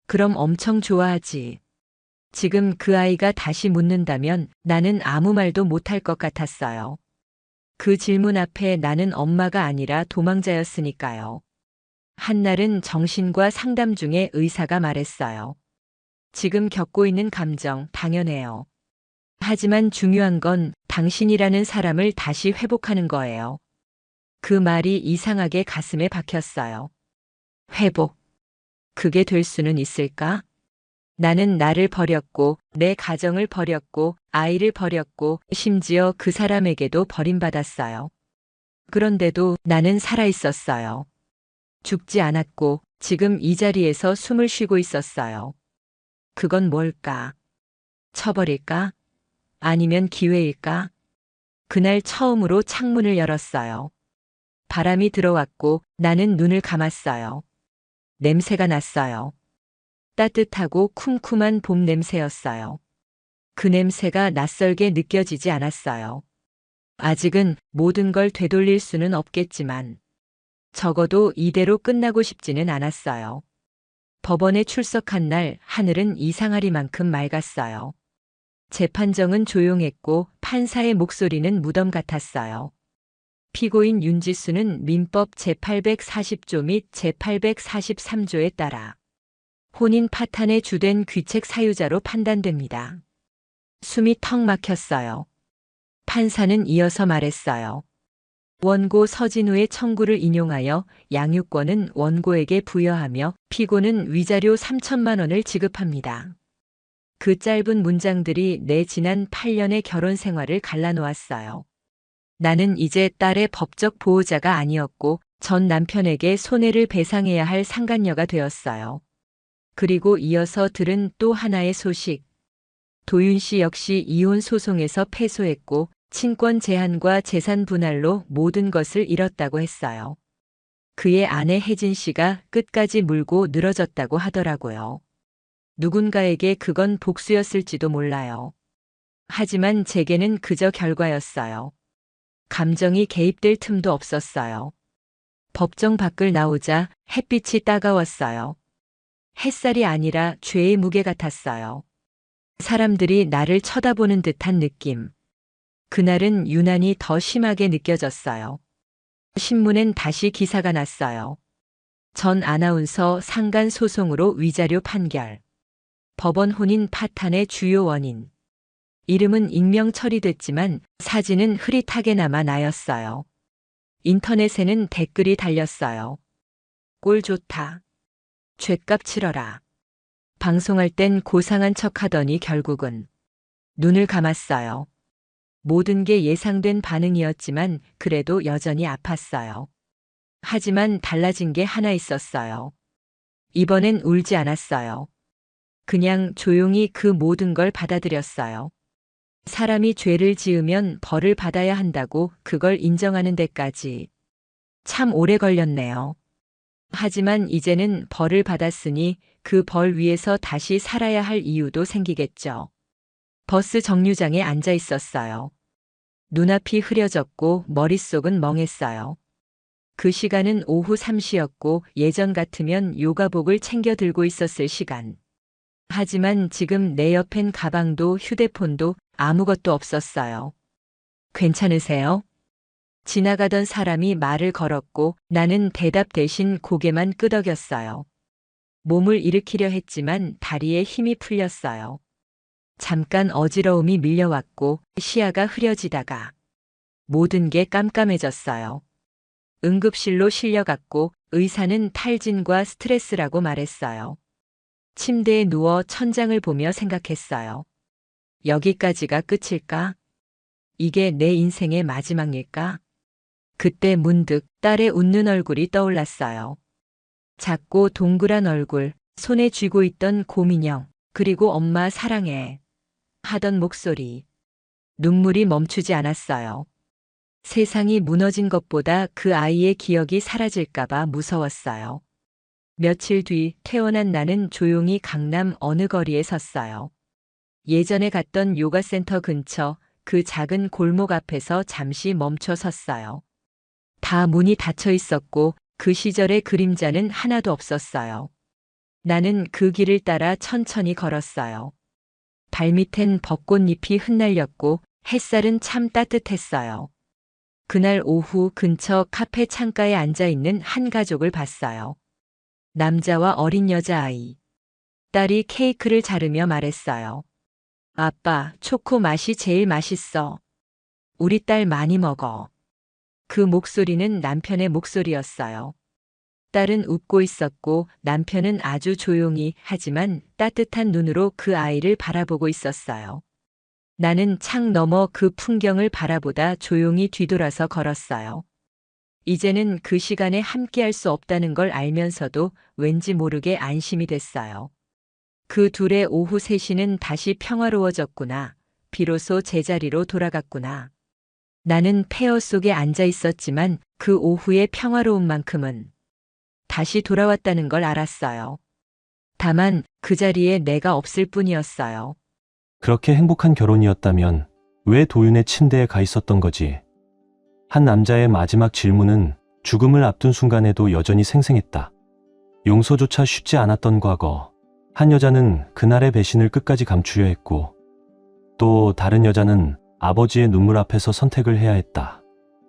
그럼 엄청 좋아하지. 지금 그 아이가 다시 묻는다면 나는 아무 말도 못할 것 같았어요. 그 질문 앞에 나는 엄마가 아니라 도망자였으니까요. 한날은 정신과 상담 중에 의사가 말했어요. 지금 겪고 있는 감정 당연해요. 하지만 중요한 건 당신이라는 사람을 다시 회복하는 거예요. 그 말이 이상하게 가슴에 박혔어요. 회복. 그게 될 수는 있을까? 나는 나를 버렸고, 내 가정을 버렸고, 아이를 버렸고, 심지어 그 사람에게도 버림받았어요. 그런데도 나는 살아있었어요. 죽지 않았고, 지금 이 자리에서 숨을 쉬고 있었어요. 그건 뭘까? 쳐버릴까? 아니면 기회일까? 그날 처음으로 창문을 열었어요. 바람이 들어왔고 나는 눈을 감았어요. 냄새가 났어요. 따뜻하고 쿰쿰한 봄 냄새였어요. 그 냄새가 낯설게 느껴지지 않았어요. 아직은 모든 걸 되돌릴 수는 없겠지만 적어도 이대로 끝나고 싶지는 않았어요. 법원에 출석한 날 하늘은 이상하리만큼 맑았어요. 재판정은 조용했고 판사의 목소리는 무덤 같았어요. 피고인 윤지수는 민법 제840조 및 제843조에 따라 혼인 파탄의 주된 귀책 사유자로 판단됩니다. 숨이 턱 막혔어요. 판사는 이어서 말했어요. 원고 서진우의 청구를 인용하여 양육권은 원고에게 부여하며 피고는 위자료 3천만 원을 지급합니다. 그 짧은 문장들이 내 지난 8년의 결혼 생활을 갈라놓았어요. 나는 이제 딸의 법적 보호자가 아니었고 전 남편에게 손해를 배상해야 할 상간녀가 되었어요. 그리고 이어서 들은 또 하나의 소식. 도윤 씨 역시 이혼 소송에서 패소했고 친권 제한과 재산 분할로 모든 것을 잃었다고 했어요. 그의 아내 혜진 씨가 끝까지 물고 늘어졌다고 하더라고요. 누군가에게 그건 복수였을지도 몰라요. 하지만 제게는 그저 결과였어요. 감정이 개입될 틈도 없었어요. 법정 밖을 나오자 햇빛이 따가웠어요. 햇살이 아니라 죄의 무게 같았어요. 사람들이 나를 쳐다보는 듯한 느낌. 그날은 유난히 더 심하게 느껴졌어요. 신문엔 다시 기사가 났어요. 전 아나운서 상간 소송으로 위자료 판결. 법원 혼인 파탄의 주요 원인. 이름은 익명 처리됐지만 사진은 흐릿하게 남아 나였어요. 인터넷에는 댓글이 달렸어요. 꼴 좋다. 죗값 치러라. 방송할 땐 고상한 척 하더니 결국은 눈을 감았어요. 모든 게 예상된 반응이었지만 그래도 여전히 아팠어요. 하지만 달라진 게 하나 있었어요. 이번엔 울지 않았어요. 그냥 조용히 그 모든 걸 받아들였어요. 사람이 죄를 지으면 벌을 받아야 한다고 그걸 인정하는 데까지 참 오래 걸렸네요. 하지만 이제는 벌을 받았으니 그 벌 위에서 다시 살아야 할 이유도 생기겠죠. 버스 정류장에 앉아 있었어요. 눈앞이 흐려졌고 머릿속은 멍했어요. 그 시간은 오후 3시였고 예전 같으면 요가복을 챙겨 들고 있었을 시간. 하지만 지금 내 옆엔 가방도 휴대폰도 아무것도 없었어요. 괜찮으세요? 지나가던 사람이 말을 걸었고 나는 대답 대신 고개만 끄덕였어요. 몸을 일으키려 했지만 다리에 힘이 풀렸어요. 잠깐 어지러움이 밀려왔고 시야가 흐려지다가 모든 게 깜깜해졌어요. 응급실로 실려갔고 의사는 탈진과 스트레스라고 말했어요. 침대에 누워 천장을 보며 생각했어요. 여기까지가 끝일까? 이게 내 인생의 마지막일까? 그때 문득 딸의 웃는 얼굴이 떠올랐어요. 작고 동그란 얼굴, 손에 쥐고 있던 곰인형, 그리고 엄마 사랑해 하던 목소리. 눈물이 멈추지 않았어요. 세상이 무너진 것보다 그 아이의 기억이 사라질까봐 무서웠어요. 며칠 뒤 퇴원한 나는 조용히 강남 어느 거리에 섰어요. 예전에 갔던 요가센터 근처 그 작은 골목 앞에서 잠시 멈춰 섰어요. 다 문이 닫혀 있었고 그 시절의 그림자는 하나도 없었어요. 나는 그 길을 따라 천천히 걸었어요. 발밑엔 벚꽃잎이 흩날렸고 햇살은 참 따뜻했어요. 그날 오후 근처 카페 창가에 앉아 있는 한 가족을 봤어요. 남자와 어린 여자아이. 딸이 케이크를 자르며 말했어요. 아빠, 초코 맛이 제일 맛있어. 우리 딸 많이 먹어. 그 목소리는 남편의 목소리였어요. 딸은 웃고 있었고 남편은 아주 조용히 하지만 따뜻한 눈으로 그 아이를 바라보고 있었어요. 나는 창 너머 그 풍경을 바라보다 조용히 뒤돌아서 걸었어요. 이제는 그 시간에 함께할 수 없다는 걸 알면서도 왠지 모르게 안심이 됐어요. 그 둘의 오후 3시는 다시 평화로워졌구나. 비로소 제자리로 돌아갔구나. 나는 폐허 속에 앉아 있었지만 그 오후의 평화로움만큼은 다시 돌아왔다는 걸 알았어요. 다만 그 자리에 내가 없을 뿐이었어요. 그렇게 행복한 결혼이었다면 왜 도윤의 침대에 가 있었던 거지? 한 남자의 마지막 질문은 죽음을 앞둔 순간에도 여전히 생생했다. 용서조차 쉽지 않았던 과거. 한 여자는 그날의 배신을 끝까지 감추려 했고 또 다른 여자는 아버지의 눈물 앞에서 선택을 해야 했다.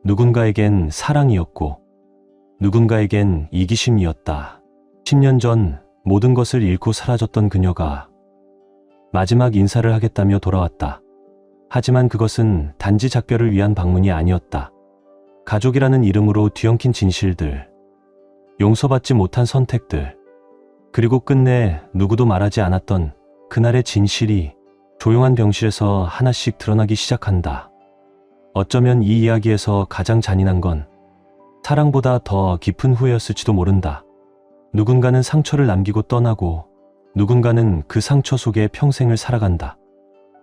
누군가에겐 사랑이었고 누군가에겐 이기심이었다. 10년 전 모든 것을 잃고 사라졌던 그녀가 마지막 인사를 하겠다며 돌아왔다. 하지만 그것은 단지 작별을 위한 방문이 아니었다. 가족이라는 이름으로 뒤엉킨 진실들, 용서받지 못한 선택들, 그리고 끝내 누구도 말하지 않았던 그날의 진실이 조용한 병실에서 하나씩 드러나기 시작한다. 어쩌면 이 이야기에서 가장 잔인한 건 사랑보다 더 깊은 후회였을지도 모른다. 누군가는 상처를 남기고 떠나고 누군가는 그 상처 속에 평생을 살아간다.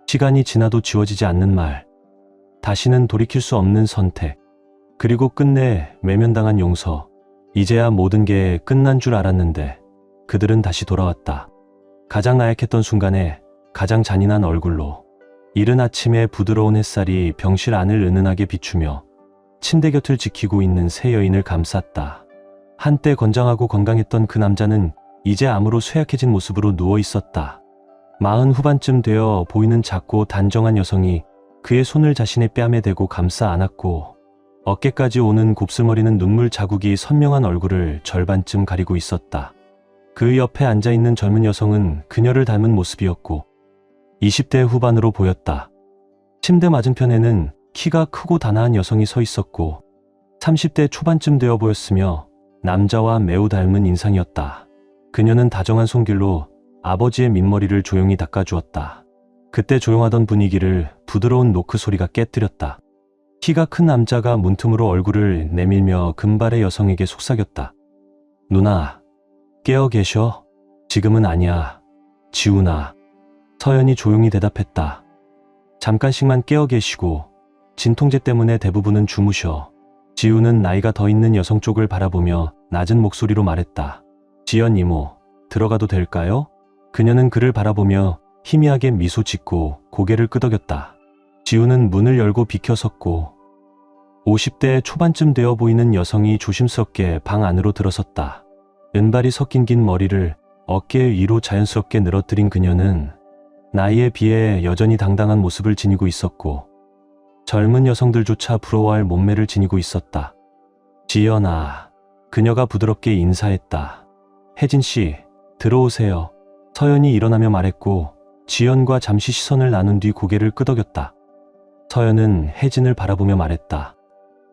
시간이 지나도 지워지지 않는 말, 다시는 돌이킬 수 없는 선택, 그리고 끝내 외면당한 용서. 이제야 모든 게 끝난 줄 알았는데 그들은 다시 돌아왔다. 가장 나약했던 순간에 가장 잔인한 얼굴로. 이른 아침에 부드러운 햇살이 병실 안을 은은하게 비추며 침대 곁을 지키고 있는 새 여인을 감쌌다. 한때 건장하고 건강했던 그 남자는 이제 암으로 쇠약해진 모습으로 누워 있었다. 40 후반쯤 되어 보이는 작고 단정한 여성이 그의 손을 자신의 뺨에 대고 감싸 안았고, 어깨까지 오는 곱슬머리는 눈물 자국이 선명한 얼굴을 절반쯤 가리고 있었다. 그 옆에 앉아있는 젊은 여성은 그녀를 닮은 모습이었고 20대 후반으로 보였다. 침대 맞은편에는 키가 크고 단아한 여성이 서 있었고 30대 초반쯤 되어 보였으며 남자와 매우 닮은 인상이었다. 그녀는 다정한 손길로 아버지의 민머리를 조용히 닦아주었다. 그때 조용하던 분위기를 부드러운 노크 소리가 깨뜨렸다. 키가 큰 남자가 문틈으로 얼굴을 내밀며 금발의 여성에게 속삭였다. 누나, 깨어 계셔? 지금은 아니야. 지훈아. 서연이 조용히 대답했다. 잠깐씩만 깨어 계시고 진통제 때문에 대부분은 주무셔. 지훈은 나이가 더 있는 여성 쪽을 바라보며 낮은 목소리로 말했다. 지연 이모, 들어가도 될까요? 그녀는 그를 바라보며 희미하게 미소 짓고 고개를 끄덕였다. 지훈은 문을 열고 비켜섰고 50대 초반쯤 되어 보이는 여성이 조심스럽게 방 안으로 들어섰다. 은발이 섞인 긴 머리를 어깨 위로 자연스럽게 늘어뜨린 그녀는 나이에 비해 여전히 당당한 모습을 지니고 있었고 젊은 여성들조차 부러워할 몸매를 지니고 있었다. 지연아, 그녀가 부드럽게 인사했다. 혜진 씨, 들어오세요. 서연이 일어나며 말했고 지연과 잠시 시선을 나눈 뒤 고개를 끄덕였다. 서연은 혜진을 바라보며 말했다.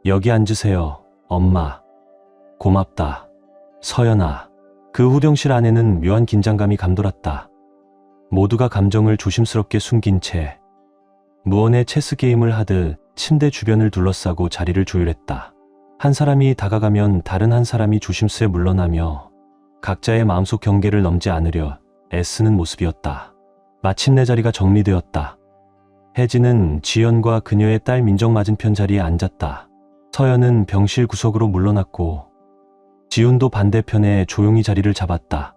여기 앉으세요, 엄마. 고맙다. 서연아. 그 후병실 안에는 묘한 긴장감이 감돌았다. 모두가 감정을 조심스럽게 숨긴 채 무언의 체스 게임을 하듯 침대 주변을 둘러싸고 자리를 조율했다. 한 사람이 다가가면 다른 한 사람이 조심스레 물러나며 각자의 마음속 경계를 넘지 않으려 애쓰는 모습이었다. 마침내 자리가 정리되었다. 혜진은 지연과 그녀의 딸 민정 맞은편 자리에 앉았다. 서연은 병실 구석으로 물러났고 지훈도 반대편에 조용히 자리를 잡았다.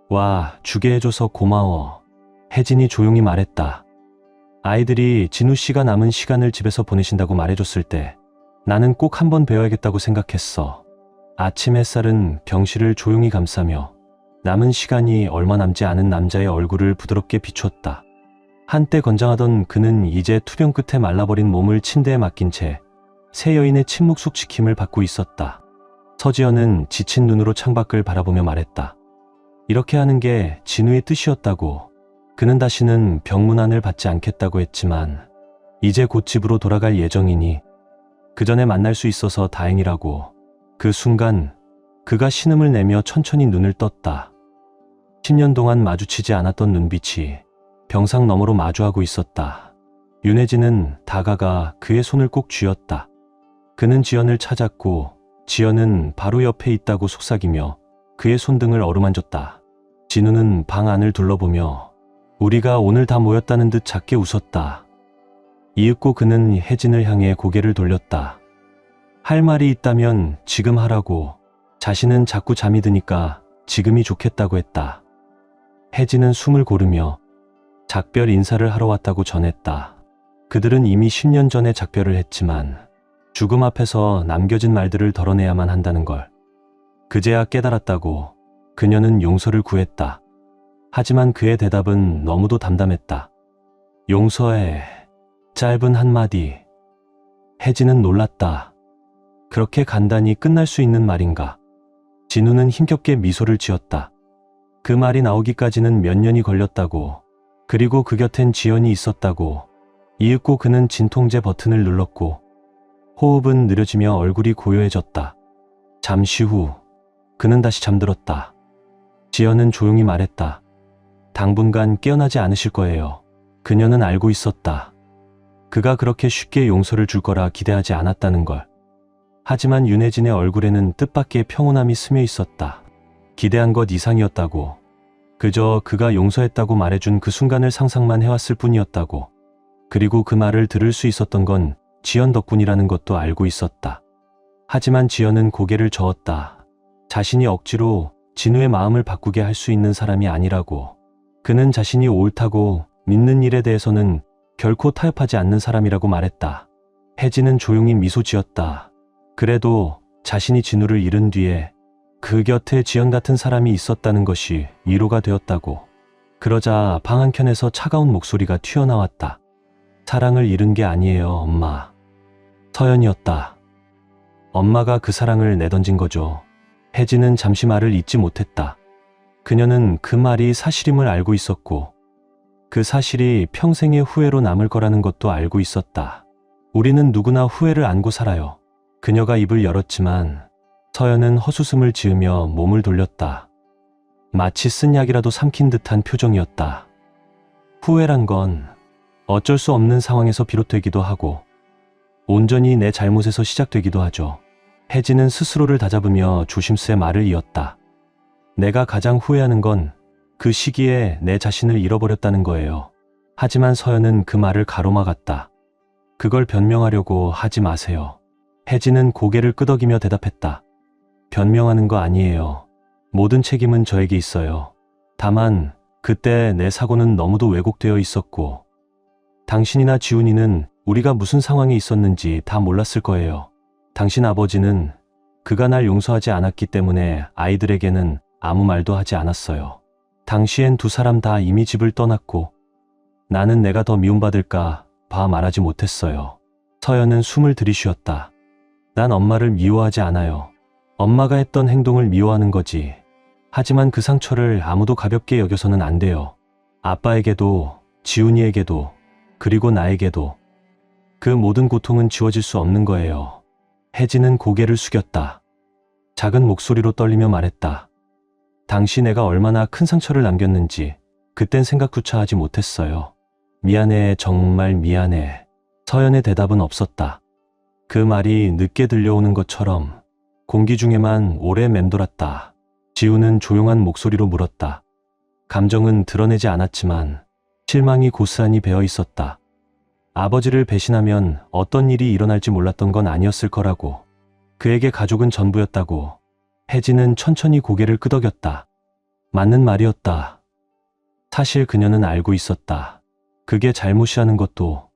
와, 주게 해줘서 고마워. 혜진이 조용히 말했다. 아이들이 진우 씨가 남은 시간을 집에서 보내신다고 말해줬을 때 나는 꼭 한번 배워야겠다고 생각했어. 아침 햇살은 병실을 조용히 감싸며 남은 시간이 얼마 남지 않은 남자의 얼굴을 부드럽게 비췄다. 한때 건장하던 그는 이제 투병 끝에 말라버린 몸을 침대에 맡긴 채 새 여인의 침묵 속 지킴을 받고 있었다. 서지연은 지친 눈으로 창밖을 바라보며 말했다. 이렇게 하는 게 진우의 뜻이었다고. 그는 다시는 병문안을 받지 않겠다고 했지만 이제 곧 집으로 돌아갈 예정이니 그 전에 만날 수 있어서 다행이라고. 그 순간 그가 신음을 내며 천천히 눈을 떴다. 10년 동안 마주치지 않았던 눈빛이 병상 너머로 마주하고 있었다. 윤혜진은 다가가 그의 손을 꼭 쥐었다. 그는 지연을 찾았고 지연은 바로 옆에 있다고 속삭이며 그의 손등을 어루만졌다. 진우는 방 안을 둘러보며 우리가 오늘 다 모였다는 듯 작게 웃었다. 이윽고 그는 혜진을 향해 고개를 돌렸다. 할 말이 있다면 지금 하라고. 자신은 자꾸 잠이 드니까 지금이 좋겠다고 했다. 혜진은 숨을 고르며 작별 인사를 하러 왔다고 전했다. 그들은 이미 10년 전에 작별을 했지만 죽음 앞에서 남겨진 말들을 덜어내야만 한다는 걸 그제야 깨달았다고. 그녀는 용서를 구했다. 하지만 그의 대답은 너무도 담담했다. 용서해. 짧은 한마디. 혜진은 놀랐다. 그렇게 간단히 끝날 수 있는 말인가? 진우는 힘겹게 미소를 지었다. 그 말이 나오기까지는 몇 년이 걸렸다고. 그리고 그 곁엔 지연이 있었다고. 이윽고 그는 진통제 버튼을 눌렀고 호흡은 느려지며 얼굴이 고요해졌다. 잠시 후 그는 다시 잠들었다. 지연은 조용히 말했다. 당분간 깨어나지 않으실 거예요. 그녀는 알고 있었다. 그가 그렇게 쉽게 용서를 줄 거라 기대하지 않았다는 걸. 하지만 윤혜진의 얼굴에는 뜻밖의 평온함이 스며 있었다. 기대한 것 이상이었다고. 그저 그가 용서했다고 말해준 그 순간을 상상만 해왔을 뿐이었다고. 그리고 그 말을 들을 수 있었던 건 지연 덕분이라는 것도 알고 있었다. 하지만 지연은 고개를 저었다. 자신이 억지로 진우의 마음을 바꾸게 할 수 있는 사람이 아니라고. 그는 자신이 옳다고 믿는 일에 대해서는 결코 타협하지 않는 사람이라고 말했다. 혜진은 조용히 미소 지었다. 그래도 자신이 진우를 잃은 뒤에 그 곁에 지연 같은 사람이 있었다는 것이 위로가 되었다고. 그러자 방 한켠에서 차가운 목소리가 튀어나왔다. 사랑을 잃은 게 아니에요, 엄마. 서연이었다. 엄마가 그 사랑을 내던진 거죠. 혜진은 잠시 말을 잇지 못했다. 그녀는 그 말이 사실임을 알고 있었고 그 사실이 평생의 후회로 남을 거라는 것도 알고 있었다. 우리는 누구나 후회를 안고 살아요. 그녀가 입을 열었지만 서연은 헛웃음을 지으며 몸을 돌렸다. 마치 쓴 약이라도 삼킨 듯한 표정이었다. 후회란 건 어쩔 수 없는 상황에서 비롯되기도 하고 온전히 내 잘못에서 시작되기도 하죠. 혜진은 스스로를 다잡으며 조심스레 말을 이었다. 내가 가장 후회하는 건 그 시기에 내 자신을 잃어버렸다는 거예요. 하지만 서연은 그 말을 가로막았다. 그걸 변명하려고 하지 마세요. 혜진은 고개를 끄덕이며 대답했다. 변명하는 거 아니에요. 모든 책임은 저에게 있어요. 다만 그때 내 사고는 너무도 왜곡되어 있었고 당신이나 지훈이는 우리가 무슨 상황에 있었는지 다 몰랐을 거예요. 당신 아버지는 그가 날 용서하지 않았기 때문에 아이들에게는 아무 말도 하지 않았어요. 당시엔 두 사람 다 이미 집을 떠났고 나는 내가 더 미움받을까 봐 말하지 못했어요. 서연은 숨을 들이쉬었다. 난 엄마를 미워하지 않아요. 엄마가 했던 행동을 미워하는 거지. 하지만 그 상처를 아무도 가볍게 여겨서는 안 돼요. 아빠에게도, 지훈이에게도, 그리고 나에게도. 그 모든 고통은 지워질 수 없는 거예요. 혜진은 고개를 숙였다. 작은 목소리로 떨리며 말했다. 당시 내가 얼마나 큰 상처를 남겼는지 그땐 생각조차 하지 못했어요. 미안해, 정말 미안해. 서연의 대답은 없었다. 그 말이 늦게 들려오는 것처럼 공기 중에만 오래 맴돌았다. 지우는 조용한 목소리로 물었다. 감정은 드러내지 않았지만 실망이 고스란히 배어 있었다. 아버지를 배신하면 어떤 일이 일어날지 몰랐던 건 아니었을 거라고. 그에게 가족은 전부였다고. 혜진은 천천히 고개를 끄덕였다. 맞는 말이었다. 사실 그녀는 알고 있었다. 그게 잘못이라는 것도,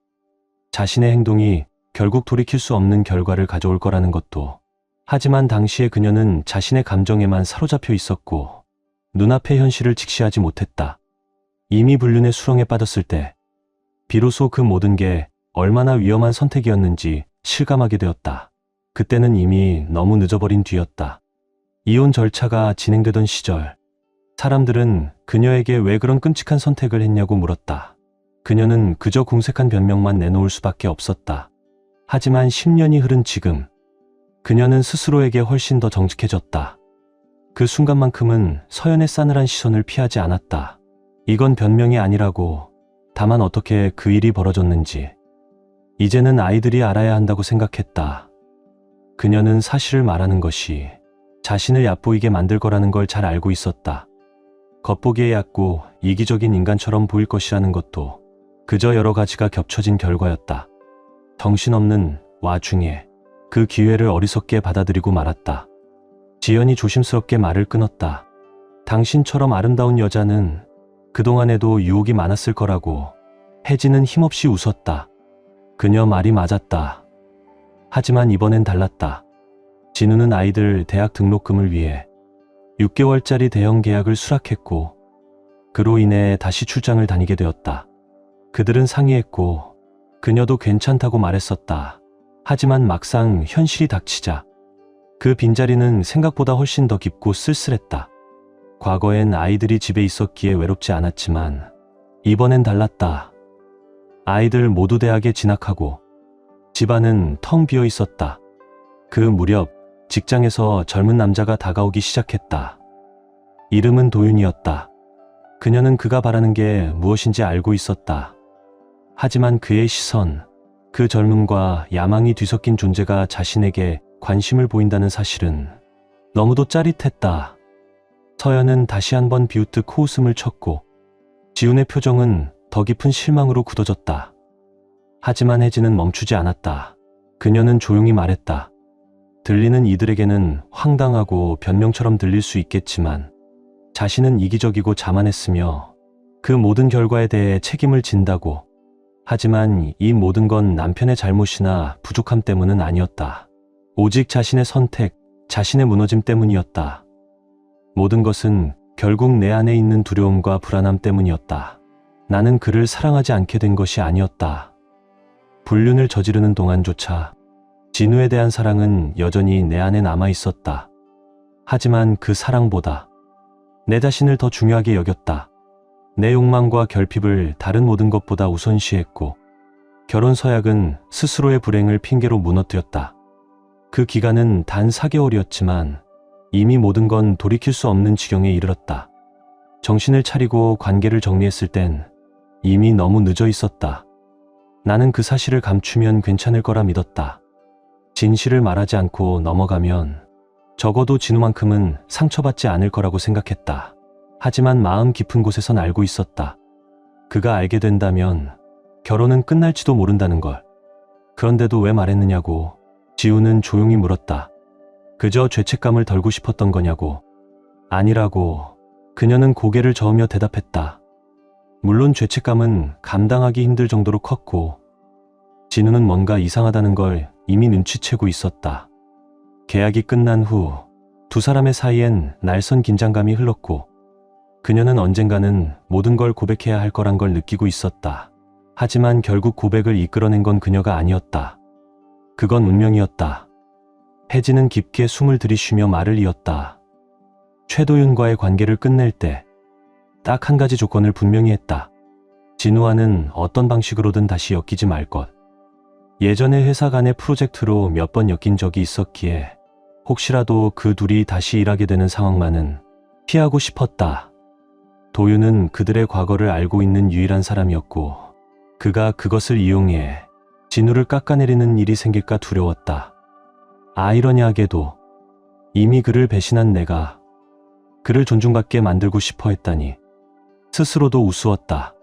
자신의 행동이 결국 돌이킬 수 없는 결과를 가져올 거라는 것도. 하지만 당시에 그녀는 자신의 감정에만 사로잡혀 있었고 눈앞의 현실을 직시하지 못했다. 이미 불륜의 수렁에 빠졌을 때 비로소 그 모든 게 얼마나 위험한 선택이었는지 실감하게 되었다. 그때는 이미 너무 늦어버린 뒤였다. 이혼 절차가 진행되던 시절, 사람들은 그녀에게 왜 그런 끔찍한 선택을 했냐고 물었다. 그녀는 그저 궁색한 변명만 내놓을 수밖에 없었다. 하지만 10년이 흐른 지금, 그녀는 스스로에게 훨씬 더 정직해졌다. 그 순간만큼은 서연의 싸늘한 시선을 피하지 않았다. 이건 변명이 아니라고, 다만 어떻게 그 일이 벌어졌는지 이제는 아이들이 알아야 한다고 생각했다. 그녀는 사실을 말하는 것이 자신을 얕보이게 만들 거라는 걸 잘 알고 있었다. 겉보기에 얕고 이기적인 인간처럼 보일 것이라는 것도 그저 여러 가지가 겹쳐진 결과였다. 정신없는 와중에 그 기회를 어리석게 받아들이고 말았다. 지연이 조심스럽게 말을 끊었다. 당신처럼 아름다운 여자는 그동안에도 유혹이 많았을 거라고. 혜진은 힘없이 웃었다. 그녀 말이 맞았다. 하지만 이번엔 달랐다. 진우는 아이들 대학 등록금을 위해 6개월짜리 대형 계약을 수락했고 그로 인해 다시 출장을 다니게 되었다. 그들은 상의했고 그녀도 괜찮다고 말했었다. 하지만 막상 현실이 닥치자 그 빈자리는 생각보다 훨씬 더 깊고 쓸쓸했다. 과거엔 아이들이 집에 있었기에 외롭지 않았지만 이번엔 달랐다. 아이들 모두 대학에 진학하고 집안은 텅 비어 있었다. 그 무렵 직장에서 젊은 남자가 다가오기 시작했다. 이름은 도윤이었다. 그녀는 그가 바라는 게 무엇인지 알고 있었다. 하지만 그의 시선, 그 젊음과 야망이 뒤섞인 존재가 자신에게 관심을 보인다는 사실은 너무도 짜릿했다. 서연은 다시 한번 비웃듯 코웃음을 쳤고 지훈의 표정은 더 깊은 실망으로 굳어졌다. 하지만 혜진은 멈추지 않았다. 그녀는 조용히 말했다. 들리는 이들에게는 황당하고 변명처럼 들릴 수 있겠지만 자신은 이기적이고 자만했으며 그 모든 결과에 대해 책임을 진다고. 하지만 이 모든 건 남편의 잘못이나 부족함 때문은 아니었다. 오직 자신의 선택, 자신의 무너짐 때문이었다. 모든 것은 결국 내 안에 있는 두려움과 불안함 때문이었다. 나는 그를 사랑하지 않게 된 것이 아니었다. 불륜을 저지르는 동안조차 진우에 대한 사랑은 여전히 내 안에 남아 있었다. 하지만 그 사랑보다 내 자신을 더 중요하게 여겼다. 내 욕망과 결핍을 다른 모든 것보다 우선시했고 결혼 서약은 스스로의 불행을 핑계로 무너뜨렸다. 그 기간은 단 4개월이었지만 이미 모든 건 돌이킬 수 없는 지경에 이르렀다. 정신을 차리고 관계를 정리했을 땐 이미 너무 늦어 있었다. 나는 그 사실을 감추면 괜찮을 거라 믿었다. 진실을 말하지 않고 넘어가면 적어도 진우만큼은 상처받지 않을 거라고 생각했다. 하지만 마음 깊은 곳에선 알고 있었다. 그가 알게 된다면 결혼은 끝날지도 모른다는 걸. 그런데도 왜 말했느냐고 지우는 조용히 물었다. 그저 죄책감을 덜고 싶었던 거냐고. 아니라고 그녀는 고개를 저으며 대답했다. 물론 죄책감은 감당하기 힘들 정도로 컸고 진우는 뭔가 이상하다는 걸 이미 눈치채고 있었다. 계약이 끝난 후 두 사람의 사이엔 날선 긴장감이 흘렀고 그녀는 언젠가는 모든 걸 고백해야 할 거란 걸 느끼고 있었다. 하지만 결국 고백을 이끌어낸 건 그녀가 아니었다. 그건 운명이었다. 혜진은 깊게 숨을 들이쉬며 말을 이었다. 최도윤과의 관계를 끝낼 때 딱 한 가지 조건을 분명히 했다. 진우와는 어떤 방식으로든 다시 엮이지 말 것. 예전에 회사 간의 프로젝트로 몇 번 엮인 적이 있었기에 혹시라도 그 둘이 다시 일하게 되는 상황만은 피하고 싶었다. 도윤은 그들의 과거를 알고 있는 유일한 사람이었고 그가 그것을 이용해 진우를 깎아내리는 일이 생길까 두려웠다. 아이러니하게도 이미 그를 배신한 내가 그를 존중받게 만들고 싶어 했다니 스스로도 우스웠다.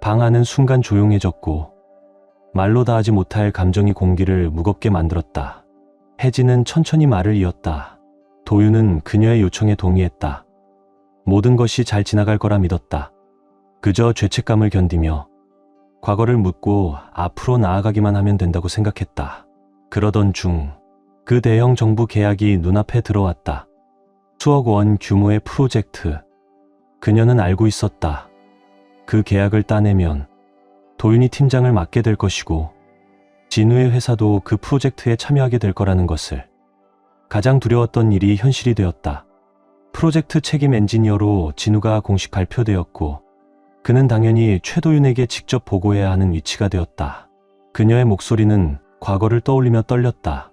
방 안은 순간 조용해졌고 말로 다 하지 못할 감정이 공기를 무겁게 만들었다. 혜진은 천천히 말을 이었다. 도윤은 그녀의 요청에 동의했다. 모든 것이 잘 지나갈 거라 믿었다. 그저 죄책감을 견디며 과거를 묻고 앞으로 나아가기만 하면 된다고 생각했다. 그러던 중 그 대형 정부 계약이 눈앞에 들어왔다. 수억 원 규모의 프로젝트. 그녀는 알고 있었다. 그 계약을 따내면 도윤이 팀장을 맡게 될 것이고 진우의 회사도 그 프로젝트에 참여하게 될 거라는 것을. 가장 두려웠던 일이 현실이 되었다. 프로젝트 책임 엔지니어로 진우가 공식 발표되었고 그는 당연히 최도윤에게 직접 보고해야 하는 위치가 되었다. 그녀의 목소리는 과거를 떠올리며 떨렸다.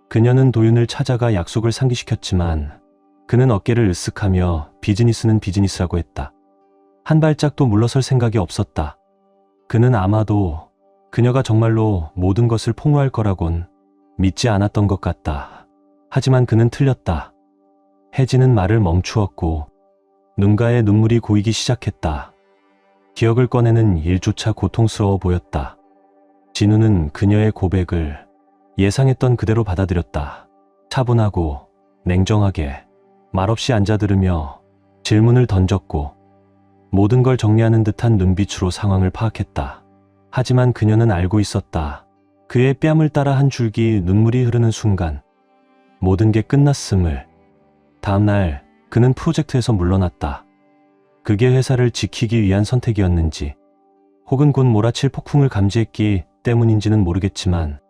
그녀는 도윤을 찾아가 약속을 상기시켰지만 그는 어깨를 으쓱하며 비즈니스는 비즈니스라고 했다. 한 발짝도 물러설 생각이 없었다. 그는 아마도 그녀가 정말로 모든 것을 폭로할 거라곤 믿지 않았던 것 같다. 하지만 그는 틀렸다. 혜진은 말을 멈추었고 눈가에 눈물이 고이기 시작했다. 기억을 꺼내는 일조차 고통스러워 보였다. 진우는 그녀의 고백을 예상했던 그대로 받아들였다. 차분하고 냉정하게 말없이 앉아 들으며 질문을 던졌고 모든 걸 정리하는 듯한 눈빛으로 상황을 파악했다. 하지만 그녀는 알고 있었다. 그의 뺨을 따라 한 줄기 눈물이 흐르는 순간 모든 게 끝났음을. 다음 날 그는 프로젝트에서 물러났다. 그게 회사를 지키기 위한 선택이었는지 혹은 곧 몰아칠 폭풍을 감지했기 때문인지는 모르겠지만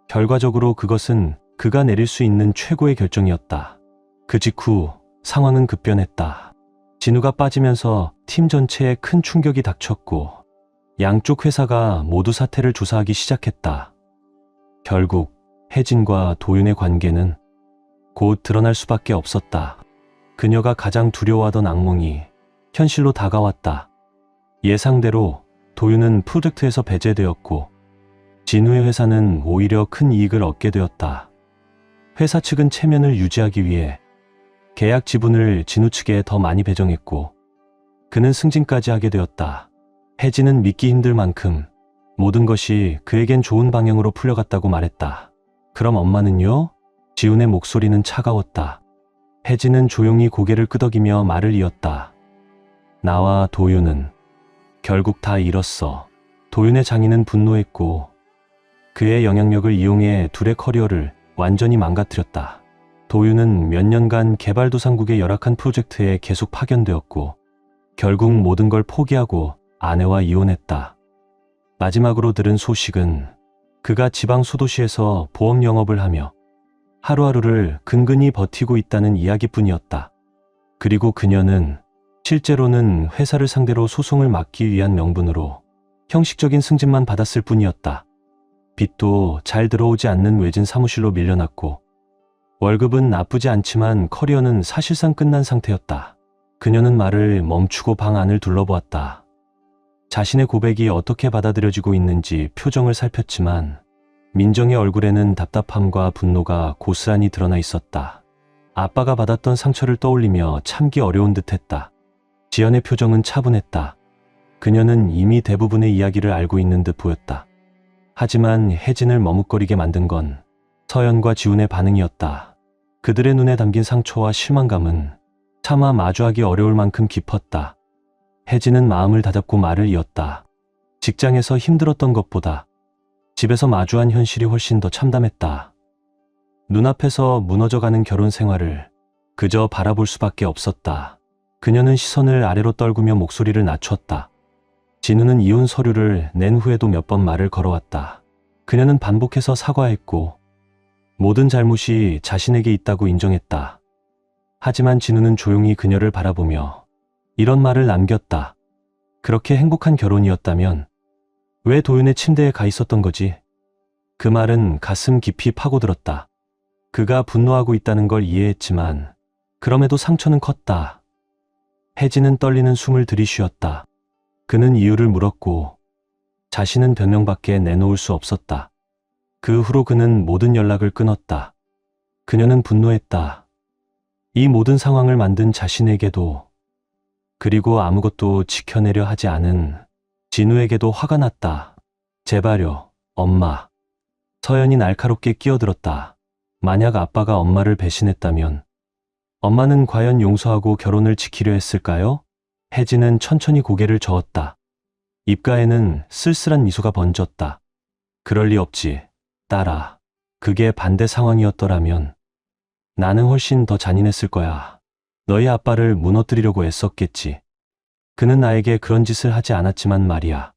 결과적으로 그것은 그가 내릴 수 있는 최고의 결정이었다. 그 직후 상황은 급변했다. 진우가 빠지면서 팀 전체에 큰 충격이 닥쳤고 양쪽 회사가 모두 사태를 조사하기 시작했다. 결국 혜진과 도윤의 관계는 곧 드러날 수밖에 없었다. 그녀가 가장 두려워하던 악몽이 현실로 다가왔다. 예상대로 도윤은 프로젝트에서 배제되었고 진우의 회사는 오히려 큰 이익을 얻게 되었다. 회사 측은 체면을 유지하기 위해 계약 지분을 진우 측에 더 많이 배정했고 그는 승진까지 하게 되었다. 혜진은 믿기 힘들 만큼 모든 것이 그에겐 좋은 방향으로 풀려갔다고 말했다. 그럼 엄마는요? 지훈의 목소리는 차가웠다. 혜진은 조용히 고개를 끄덕이며 말을 이었다. 나와 도윤은 결국 다 잃었어. 도윤의 장인은 분노했고 그의 영향력을 이용해 둘의 커리어를 완전히 망가뜨렸다. 도윤은 몇 년간 개발도상국의 열악한 프로젝트에 계속 파견되었고 결국 모든 걸 포기하고 아내와 이혼했다. 마지막으로 들은 소식은 그가 지방 소도시에서 보험 영업을 하며 하루하루를 근근히 버티고 있다는 이야기뿐이었다. 그리고 그녀는 실제로는 회사를 상대로 소송을 막기 위한 명분으로 형식적인 승진만 받았을 뿐이었다. 빚도 잘 들어오지 않는 외진 사무실로 밀려났고 월급은 나쁘지 않지만 커리어는 사실상 끝난 상태였다. 그녀는 말을 멈추고 방 안을 둘러보았다. 자신의 고백이 어떻게 받아들여지고 있는지 표정을 살폈지만 민정의 얼굴에는 답답함과 분노가 고스란히 드러나 있었다. 아빠가 받았던 상처를 떠올리며 참기 어려운 듯했다. 지연의 표정은 차분했다. 그녀는 이미 대부분의 이야기를 알고 있는 듯 보였다. 하지만 혜진을 머뭇거리게 만든 건 서연과 지훈의 반응이었다. 그들의 눈에 담긴 상처와 실망감은 차마 마주하기 어려울 만큼 깊었다. 혜진은 마음을 다잡고 말을 이었다. 직장에서 힘들었던 것보다 집에서 마주한 현실이 훨씬 더 참담했다. 눈앞에서 무너져가는 결혼 생활을 그저 바라볼 수밖에 없었다. 그녀는 시선을 아래로 떨구며 목소리를 낮췄다. 진우는 이혼 서류를 낸 후에도 몇 번 말을 걸어왔다. 그녀는 반복해서 사과했고 모든 잘못이 자신에게 있다고 인정했다. 하지만 진우는 조용히 그녀를 바라보며 이런 말을 남겼다. 그렇게 행복한 결혼이었다면 왜 도윤의 침대에 가 있었던 거지? 그 말은 가슴 깊이 파고들었다. 그가 분노하고 있다는 걸 이해했지만 그럼에도 상처는 컸다. 혜진은 떨리는 숨을 들이쉬었다. 그는 이유를 물었고 자신은 변명밖에 내놓을 수 없었다. 그 후로 그는 모든 연락을 끊었다. 그녀는 분노했다. 이 모든 상황을 만든 자신에게도 그리고 아무것도 지켜내려 하지 않은 진우에게도 화가 났다. 제발요, 엄마. 서연이 날카롭게 끼어들었다. 만약 아빠가 엄마를 배신했다면 엄마는 과연 용서하고 결혼을 지키려 했을까요? 혜진은 천천히 고개를 저었다. 입가에는 쓸쓸한 미소가 번졌다. 그럴 리 없지, 딸아. 그게 반대 상황이었더라면 나는 훨씬 더 잔인했을 거야. 너희 아빠를 무너뜨리려고 애썼겠지. 그는 나에게 그런 짓을 하지 않았지만 말이야.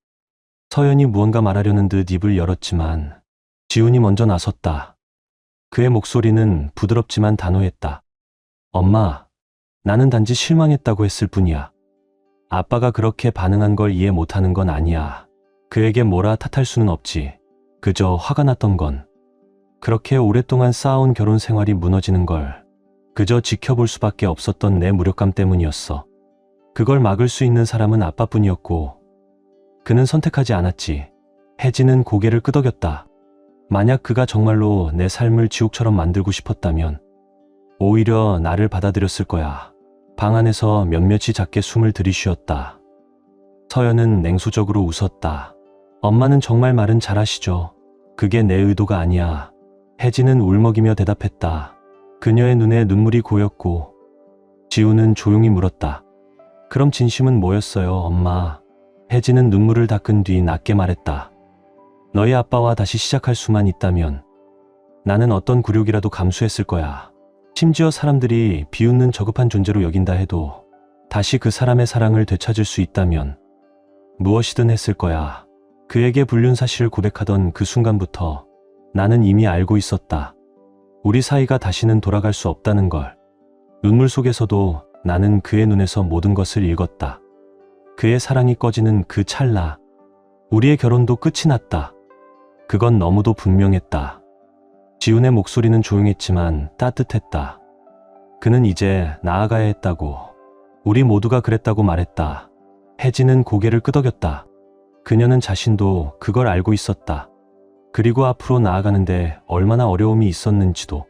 서연이 무언가 말하려는 듯 입을 열었지만 지훈이 먼저 나섰다. 그의 목소리는 부드럽지만 단호했다. 엄마, 나는 단지 실망했다고 했을 뿐이야. 아빠가 그렇게 반응한 걸 이해 못하는 건 아니야. 그에게 뭐라 탓할 수는 없지. 그저 화가 났던 건 그렇게 오랫동안 쌓아온 결혼 생활이 무너지는 걸 그저 지켜볼 수밖에 없었던 내 무력감 때문이었어. 그걸 막을 수 있는 사람은 아빠뿐이었고 그는 선택하지 않았지. 혜진은 고개를 끄덕였다. 만약 그가 정말로 내 삶을 지옥처럼 만들고 싶었다면 오히려 나를 받아들였을 거야. 방 안에서 몇몇이 작게 숨을 들이쉬었다. 서연은 냉소적으로 웃었다. 엄마는 정말 말은 잘하시죠. 그게 내 의도가 아니야. 혜진은 울먹이며 대답했다. 그녀의 눈에 눈물이 고였고 지우는 조용히 물었다. 그럼 진심은 뭐였어요, 엄마? 혜진은 눈물을 닦은 뒤 낮게 말했다. 너희 아빠와 다시 시작할 수만 있다면 나는 어떤 굴욕이라도 감수했을 거야. 심지어 사람들이 비웃는 저급한 존재로 여긴다 해도 다시 그 사람의 사랑을 되찾을 수 있다면 무엇이든 했을 거야. 그에게 불륜 사실을 고백하던 그 순간부터 나는 이미 알고 있었다. 우리 사이가 다시는 돌아갈 수 없다는 걸. 눈물 속에서도 나는 그의 눈에서 모든 것을 읽었다. 그의 사랑이 꺼지는 그 찰나 우리의 결혼도 끝이 났다. 그건 너무도 분명했다. 지훈의 목소리는 조용했지만 따뜻했다. 그는 이제 나아가야 했다고. 우리 모두가 그랬다고 말했다. 혜진은 고개를 끄덕였다. 그녀는 자신도 그걸 알고 있었다. 그리고 앞으로 나아가는데 얼마나 어려움이 있었는지도.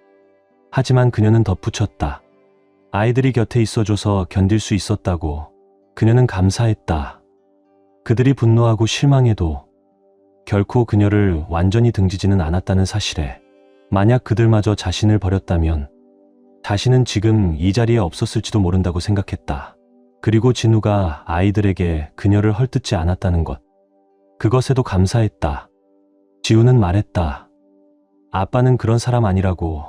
하지만 그녀는 덧붙였다. 아이들이 곁에 있어줘서 견딜 수 있었다고. 그녀는 감사했다. 그들이 분노하고 실망해도 결코 그녀를 완전히 등지지는 않았다는 사실에 만약 그들마저 자신을 버렸다면 자신은 지금 이 자리에 없었을지도 모른다고 생각했다. 그리고 진우가 아이들에게 그녀를 헐뜯지 않았다는 것. 그것에도 감사했다. 지우는 말했다. 아빠는 그런 사람 아니라고.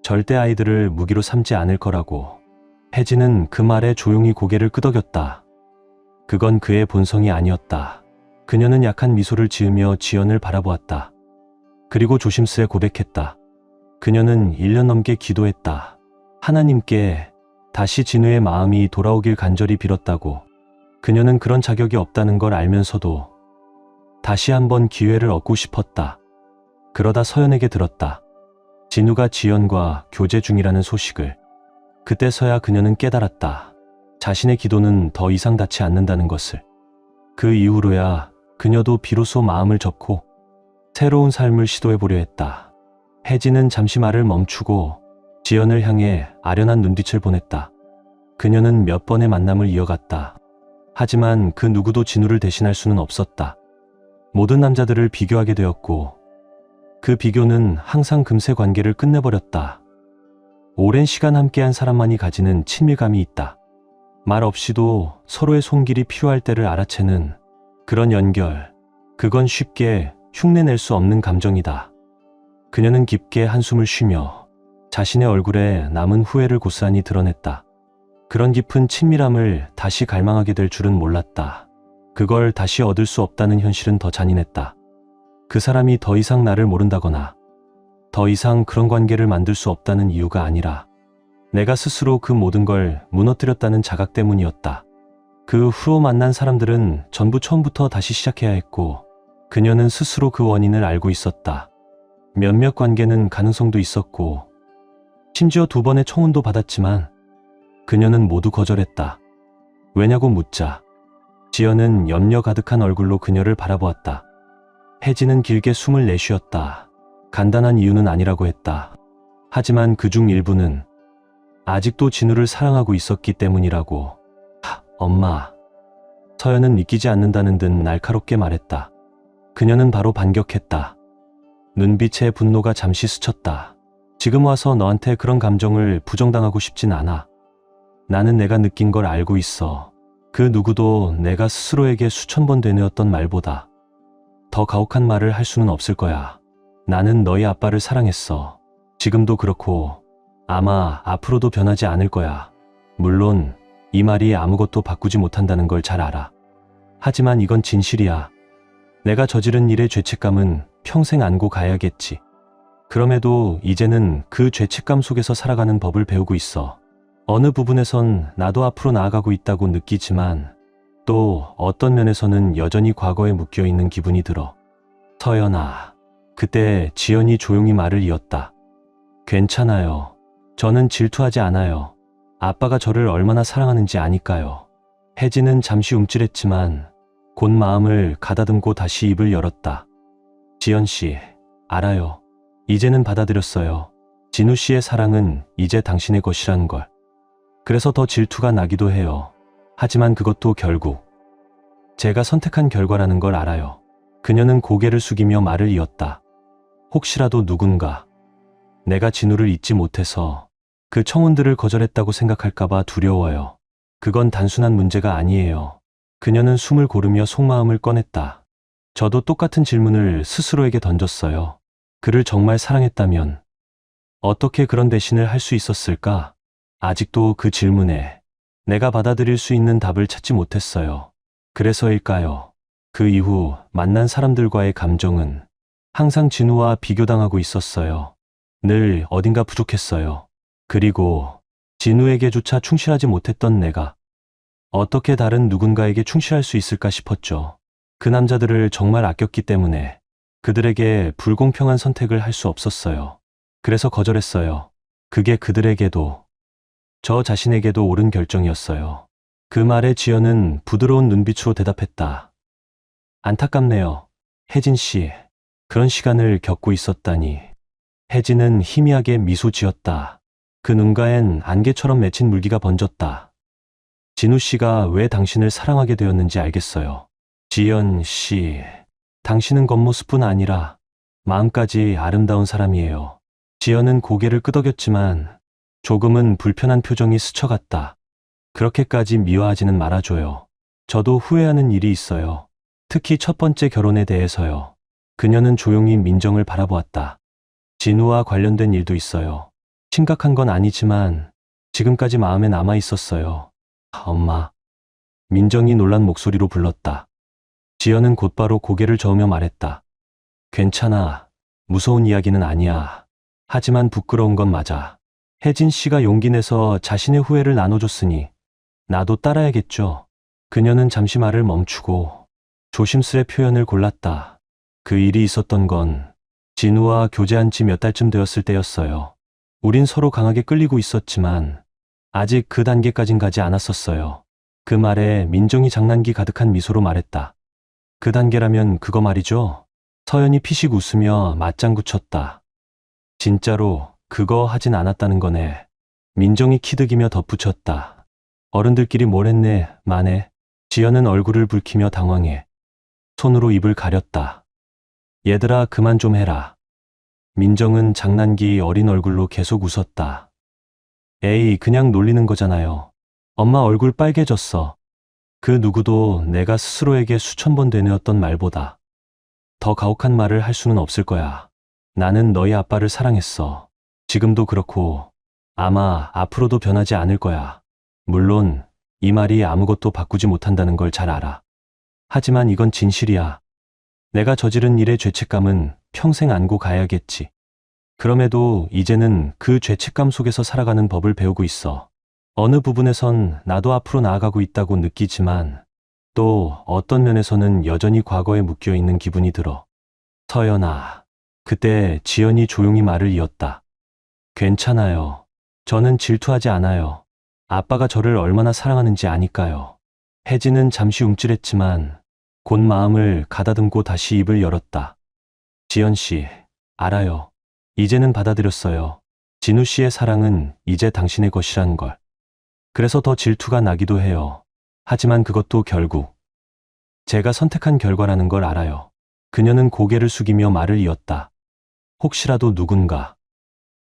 절대 아이들을 무기로 삼지 않을 거라고. 혜진은 그 말에 조용히 고개를 끄덕였다. 그건 그의 본성이 아니었다. 그녀는 약한 미소를 지으며 지연을 바라보았다. 그리고 조심스레 고백했다. 그녀는 1년 넘게 기도했다. 하나님께 다시 진우의 마음이 돌아오길 간절히 빌었다고. 그녀는 그런 자격이 없다는 걸 알면서도 다시 한번 기회를 얻고 싶었다. 그러다 서연에게 들었다. 진우가 지연과 교제 중이라는 소식을. 그때서야 그녀는 깨달았다. 자신의 기도는 더 이상 닿지 않는다는 것을. 그 이후로야 그녀도 비로소 마음을 접고 새로운 삶을 시도해보려 했다. 혜진은 잠시 말을 멈추고 지연을 향해 아련한 눈빛을 보냈다. 그녀는 몇 번의 만남을 이어갔다. 하지만 그 누구도 진우를 대신할 수는 없었다. 모든 남자들을 비교하게 되었고 그 비교는 항상 금세 관계를 끝내버렸다. 오랜 시간 함께한 사람만이 가지는 친밀감이 있다. 말 없이도 서로의 손길이 필요할 때를 알아채는 그런 연결. 그건 쉽게 흉내낼 수 없는 감정이다. 그녀는 깊게 한숨을 쉬며 자신의 얼굴에 남은 후회를 고스란히 드러냈다. 그런 깊은 친밀함을 다시 갈망하게 될 줄은 몰랐다. 그걸 다시 얻을 수 없다는 현실은 더 잔인했다. 그 사람이 더 이상 나를 모른다거나 더 이상 그런 관계를 만들 수 없다는 이유가 아니라 내가 스스로 그 모든 걸 무너뜨렸다는 자각 때문이었다. 그 후로 만난 사람들은 전부 처음부터 다시 시작해야 했고 그녀는 스스로 그 원인을 알고 있었다. 몇몇 관계는 가능성도 있었고 심지어 2번의 청혼도 받았지만 그녀는 모두 거절했다. 왜냐고 묻자 지연은 염려 가득한 얼굴로 그녀를 바라보았다. 혜진은 길게 숨을 내쉬었다. 간단한 이유는 아니라고 했다. 하지만 그중 일부는 아직도 진우를 사랑하고 있었기 때문이라고. 엄마. 서연은 믿기지 않는다는 듯 날카롭게 말했다. 그녀는 바로 반격했다. 눈빛에 분노가 잠시 스쳤다. 지금 와서 너한테 그런 감정을 부정당하고 싶진 않아. 나는 내가 느낀 걸 알고 있어. 그 누구도 내가 스스로에게 수천 번 되뇌었던 말보다 더 가혹한 말을 할 수는 없을 거야. 나는 너희 아빠를 사랑했어. 지금도 그렇고 아마 앞으로도 변하지 않을 거야. 물론 이 말이 아무것도 바꾸지 못한다는 걸 잘 알아. 하지만 이건 진실이야. 내가 저지른 일의 죄책감은 평생 안고 가야겠지. 그럼에도 이제는 그 죄책감 속에서 살아가는 법을 배우고 있어. 어느 부분에선 나도 앞으로 나아가고 있다고 느끼지만 또 어떤 면에서는 여전히 과거에 묶여있는 기분이 들어. 서연아. 그때 지연이 조용히 말을 이었다. 괜찮아요. 저는 질투하지 않아요. 아빠가 저를 얼마나 사랑하는지 아니까요. 혜진은 잠시 움찔했지만 곧 마음을 가다듬고 다시 입을 열었다. 지연 씨, 알아요. 이제는 받아들였어요. 진우 씨의 사랑은 이제 당신의 것이라는 걸. 그래서 더 질투가 나기도 해요. 하지만 그것도 결국 제가 선택한 결과라는 걸 알아요. 그녀는 고개를 숙이며 말을 이었다. 혹시라도 누군가 내가 진우를 잊지 못해서 그 청혼들을 거절했다고 생각할까봐 두려워요. 그건 단순한 문제가 아니에요. 그녀는 숨을 고르며 속마음을 꺼냈다. 저도 똑같은 질문을 스스로에게 던졌어요. 그를 정말 사랑했다면 어떻게 그런 대신을 할 수 있었을까? 아직도 그 질문에 내가 받아들일 수 있는 답을 찾지 못했어요. 그래서일까요? 그 이후 만난 사람들과의 감정은 항상 진우와 비교당하고 있었어요. 늘 어딘가 부족했어요. 그리고 진우에게조차 충실하지 못했던 내가 어떻게 다른 누군가에게 충실할 수 있을까 싶었죠. 그 남자들을 정말 아꼈기 때문에 그들에게 불공평한 선택을 할 수 없었어요. 그래서 거절했어요. 그게 그들에게도 저 자신에게도 옳은 결정이었어요. 그 말에 지연은 부드러운 눈빛으로 대답했다. 안타깝네요. 혜진 씨, 그런 시간을 겪고 있었다니. 혜진은 희미하게 미소 지었다. 그 눈가엔 안개처럼 맺힌 물기가 번졌다. 진우 씨가 왜 당신을 사랑하게 되었는지 알겠어요. 지연 씨, 당신은 겉모습뿐 아니라 마음까지 아름다운 사람이에요. 지연은 고개를 끄덕였지만 조금은 불편한 표정이 스쳐갔다. 그렇게까지 미워하지는 말아줘요. 저도 후회하는 일이 있어요. 특히 첫 번째 결혼에 대해서요. 그녀는 조용히 민정을 바라보았다. 진우와 관련된 일도 있어요. 심각한 건 아니지만 지금까지 마음에 남아 있었어요. 엄마. 민정이 놀란 목소리로 불렀다. 지연은 곧바로 고개를 저으며 말했다. 괜찮아. 무서운 이야기는 아니야. 하지만 부끄러운 건 맞아. 혜진 씨가 용기 내서 자신의 후회를 나눠줬으니 나도 따라야겠죠. 그녀는 잠시 말을 멈추고 조심스레 표현을 골랐다. 그 일이 있었던 건 진우와 교제한 지 몇 달쯤 되었을 때였어요. 우린 서로 강하게 끌리고 있었지만 아직 그 단계까진 가지 않았었어요. 그 말에 민정이 장난기 가득한 미소로 말했다. 그 단계라면 그거 말이죠. 서연이 피식 웃으며 맞장구 쳤다. 진짜로 그거 하진 않았다는 거네. 민정이 키득이며 덧붙였다. 어른들끼리 뭘 했네, 마네. 지연은 얼굴을 붉히며 당황해. 손으로 입을 가렸다. 얘들아, 그만 좀 해라. 민정은 장난기 어린 얼굴로 계속 웃었다. 에이, 그냥 놀리는 거잖아요. 엄마 얼굴 빨개졌어. 그 누구도 내가 스스로에게 수천 번 되뇌었던 말보다 더 가혹한 말을 할 수는 없을 거야. 나는 너희 아빠를 사랑했어. 지금도 그렇고 아마 앞으로도 변하지 않을 거야. 물론 이 말이 아무것도 바꾸지 못한다는 걸 잘 알아. 하지만 이건 진실이야. 내가 저지른 일의 죄책감은 평생 안고 가야겠지. 그럼에도 이제는 그 죄책감 속에서 살아가는 법을 배우고 있어. 어느 부분에선 나도 앞으로 나아가고 있다고 느끼지만 또 어떤 면에서는 여전히 과거에 묶여 있는 기분이 들어. 서연아. 그때 지연이 조용히 말을 이었다. 괜찮아요. 저는 질투하지 않아요. 아빠가 저를 얼마나 사랑하는지 아니까요. 혜진은 잠시 움찔했지만 곧 마음을 가다듬고 다시 입을 열었다. 지연 씨, 알아요. 이제는 받아들였어요. 진우 씨의 사랑은 이제 당신의 것이란 걸. 그래서 더 질투가 나기도 해요. 하지만 그것도 결국 제가 선택한 결과라는 걸 알아요. 그녀는 고개를 숙이며 말을 이었다. 혹시라도 누군가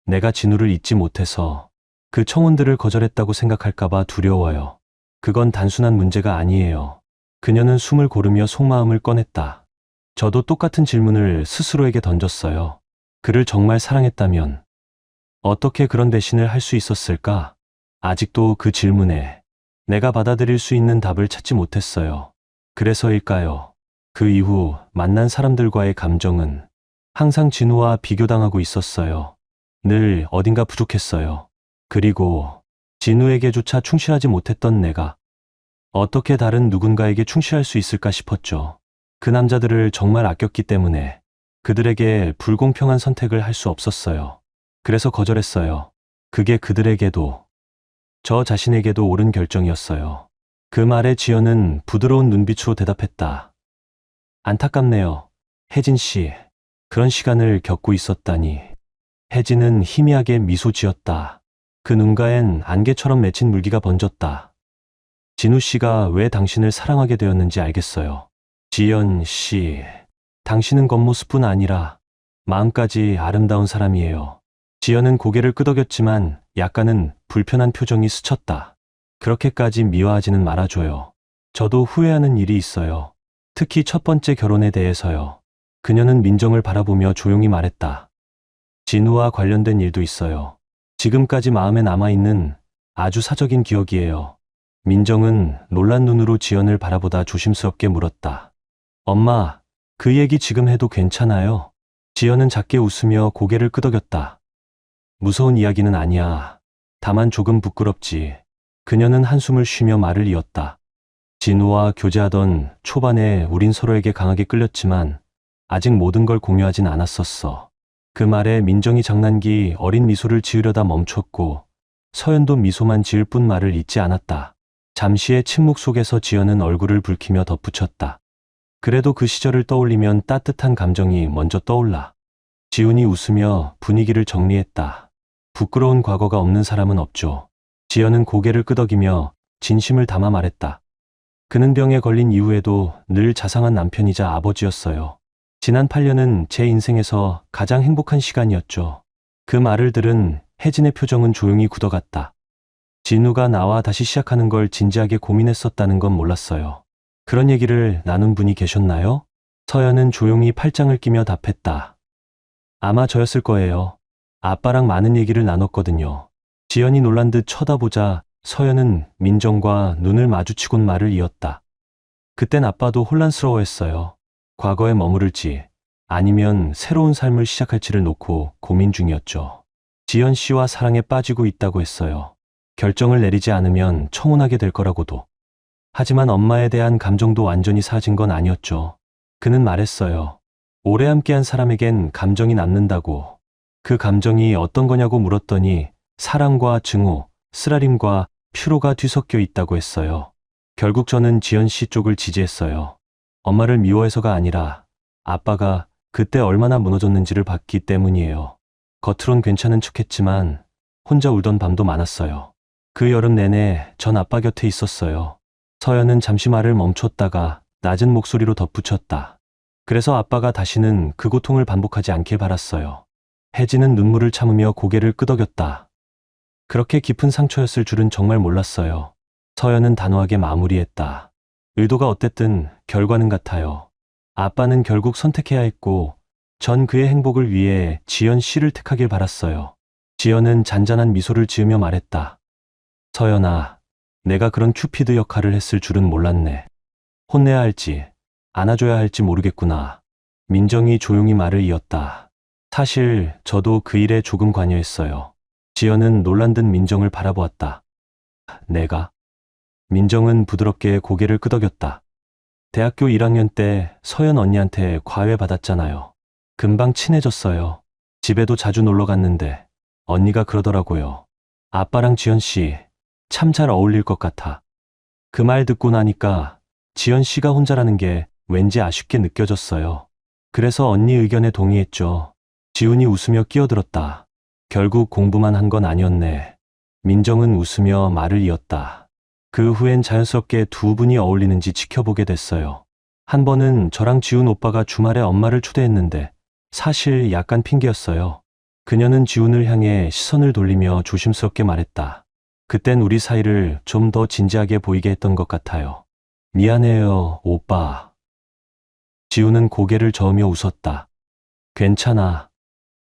내가 진우를 잊지 못해서 그 청혼들을 거절했다고 생각할까봐 두려워요. 그건 단순한 문제가 아니에요. 그녀는 숨을 고르며 속마음을 꺼냈다. 저도 똑같은 질문을 스스로에게 던졌어요. 그를 정말 사랑했다면 어떻게 그런 배신을 할 수 있었을까? 아직도 그 질문에 내가 받아들일 수 있는 답을 찾지 못했어요. 그래서일까요? 그 이후 만난 사람들과의 감정은 항상 진우와 비교당하고 있었어요. 늘 어딘가 부족했어요. 그리고 진우에게조차 충실하지 못했던 내가 어떻게 다른 누군가에게 충실할 수 있을까 싶었죠. 그 남자들을 정말 아꼈기 때문에 그들에게 불공평한 선택을 할 수 없었어요. 그래서 거절했어요. 그게 그들에게도 저 자신에게도 옳은 결정이었어요. 그 말에 지연은 부드러운 눈빛으로 대답했다. 안타깝네요. 혜진 씨, 그런 시간을 겪고 있었다니. 혜진은 희미하게 미소 지었다. 그 눈가엔 안개처럼 맺힌 물기가 번졌다. 진우 씨가 왜 당신을 사랑하게 되었는지 알겠어요. 지연 씨, 당신은 겉모습뿐 아니라 마음까지 아름다운 사람이에요. 지연은 고개를 끄덕였지만 약간은 불편한 표정이 스쳤다. 그렇게까지 미워하지는 말아줘요. 저도 후회하는 일이 있어요. 특히 첫 번째 결혼에 대해서요. 그녀는 민정을 바라보며 조용히 말했다. 진우와 관련된 일도 있어요. 지금까지 마음에 남아있는 아주 사적인 기억이에요. 민정은 놀란 눈으로 지연을 바라보다 조심스럽게 물었다. 엄마, 그 얘기 지금 해도 괜찮아요? 지연은 작게 웃으며 고개를 끄덕였다. 무서운 이야기는 아니야. 다만 조금 부끄럽지. 그녀는 한숨을 쉬며 말을 이었다. 진우와 교제하던 초반에 우린 서로에게 강하게 끌렸지만 아직 모든 걸 공유하진 않았었어. 그 말에 민정이 장난기 어린 미소를 지으려다 멈췄고 서연도 미소만 지을 뿐 말을 잇지 않았다. 잠시의 침묵 속에서 지연은 얼굴을 붉히며 덧붙였다. 그래도 그 시절을 떠올리면 따뜻한 감정이 먼저 떠올라. 지훈이 웃으며 분위기를 정리했다. 부끄러운 과거가 없는 사람은 없죠. 지연은 고개를 끄덕이며 진심을 담아 말했다. 그는 병에 걸린 이후에도 늘 자상한 남편이자 아버지였어요. 지난 8년은 제 인생에서 가장 행복한 시간이었죠. 그 말을 들은 혜진의 표정은 조용히 굳어갔다. 진우가 나와 다시 시작하는 걸 진지하게 고민했었다는 건 몰랐어요. 그런 얘기를 나눈 분이 계셨나요? 서연은 조용히 팔짱을 끼며 답했다. 아마 저였을 거예요. 아빠랑 많은 얘기를 나눴거든요. 지연이 놀란 듯 쳐다보자 서연은 민정과 눈을 마주치곤 말을 이었다. 그땐 아빠도 혼란스러워했어요. 과거에 머무를지 아니면 새로운 삶을 시작할지를 놓고 고민 중이었죠. 지연 씨와 사랑에 빠지고 있다고 했어요. 결정을 내리지 않으면 청혼하게 될 거라고도. 하지만 엄마에 대한 감정도 완전히 사라진 건 아니었죠. 그는 말했어요. 오래 함께한 사람에겐 감정이 남는다고. 그 감정이 어떤 거냐고 물었더니 사랑과 증오, 쓰라림과 피로가 뒤섞여 있다고 했어요. 결국 저는 지연 씨 쪽을 지지했어요. 엄마를 미워해서가 아니라 아빠가 그때 얼마나 무너졌는지를 봤기 때문이에요. 겉으론 괜찮은 척했지만 혼자 울던 밤도 많았어요. 그 여름 내내 전 아빠 곁에 있었어요. 서연은 잠시 말을 멈췄다가 낮은 목소리로 덧붙였다. 그래서 아빠가 다시는 그 고통을 반복하지 않길 바랐어요. 혜진은 눈물을 참으며 고개를 끄덕였다. 그렇게 깊은 상처였을 줄은 정말 몰랐어요. 서연은 단호하게 마무리했다. 의도가 어땠든 결과는 같아요. 아빠는 결국 선택해야 했고 전 그의 행복을 위해 지연 씨를 택하길 바랐어요. 지연은 잔잔한 미소를 지으며 말했다. 서연아, 내가 그런 큐피드 역할을 했을 줄은 몰랐네. 혼내야 할지 안아줘야 할지 모르겠구나. 민정이 조용히 말을 이었다. 사실 저도 그 일에 조금 관여했어요. 지연은 놀란 듯 민정을 바라보았다. 내가? 민정은 부드럽게 고개를 끄덕였다. 대학교 1학년 때 서연 언니한테 과외 받았잖아요. 금방 친해졌어요. 집에도 자주 놀러 갔는데 언니가 그러더라고요. 아빠랑 지연 씨 참 잘 어울릴 것 같아. 그 말 듣고 나니까 지연 씨가 혼자라는 게 왠지 아쉽게 느껴졌어요. 그래서 언니 의견에 동의했죠. 지훈이 웃으며 끼어들었다. 결국 공부만 한 건 아니었네. 민정은 웃으며 말을 이었다. 그 후엔 자연스럽게 두 분이 어울리는지 지켜보게 됐어요. 한 번은 저랑 지훈 오빠가 주말에 엄마를 초대했는데 사실 약간 핑계였어요. 그녀는 지훈을 향해 시선을 돌리며 조심스럽게 말했다. 그땐 우리 사이를 좀 더 진지하게 보이게 했던 것 같아요. 미안해요, 오빠. 지훈은 고개를 저으며 웃었다. 괜찮아.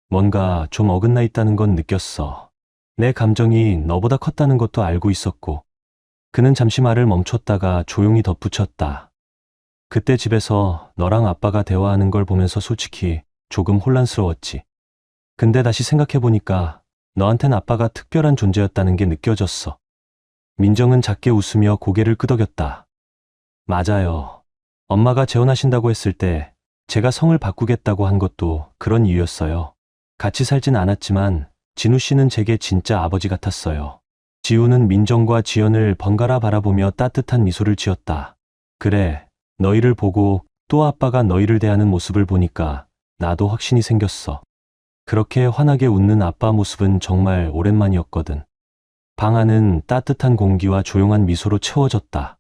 뭔가 좀 어긋나 있다는 건 느꼈어. 내 감정이 너보다 컸다는 것도 알고 있었고. 그는 잠시 말을 멈췄다가 조용히 덧붙였다. 그때 집에서 너랑 아빠가 대화하는 걸 보면서 솔직히 조금 혼란스러웠지. 근데 다시 생각해보니까 너한텐 아빠가 특별한 존재였다는 게 느껴졌어. 민정은 작게 웃으며 고개를 끄덕였다. 맞아요. 엄마가 재혼하신다고 했을 때 제가 성을 바꾸겠다고 한 것도 그런 이유였어요. 같이 살진 않았지만 진우 씨는 제게 진짜 아버지 같았어요. 지우는 민정과 지연을 번갈아 바라보며 따뜻한 미소를 지었다. 그래, 너희를 보고 또 아빠가 너희를 대하는 모습을 보니까 나도 확신이 생겼어. 그렇게 환하게 웃는 아빠 모습은 정말 오랜만이었거든. 방 안은 따뜻한 공기와 조용한 미소로 채워졌다.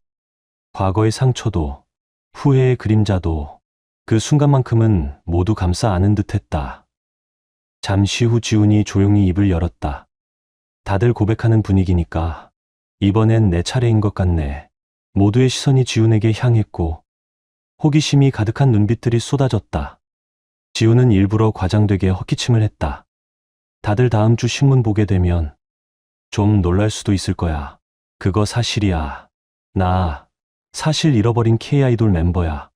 과거의 상처도, 후회의 그림자도 그 순간만큼은 모두 감싸 안은 듯했다. 잠시 후 지훈이 조용히 입을 열었다. 다들 고백하는 분위기니까 이번엔 내 차례인 것 같네. 모두의 시선이 지훈에게 향했고 호기심이 가득한 눈빛들이 쏟아졌다. 지훈은 일부러 과장되게 헛기침을 했다. 다들 다음 주 신문 보게 되면 좀 놀랄 수도 있을 거야. 그거 사실이야. 나 사실 잃어버린 K아이돌 멤버야.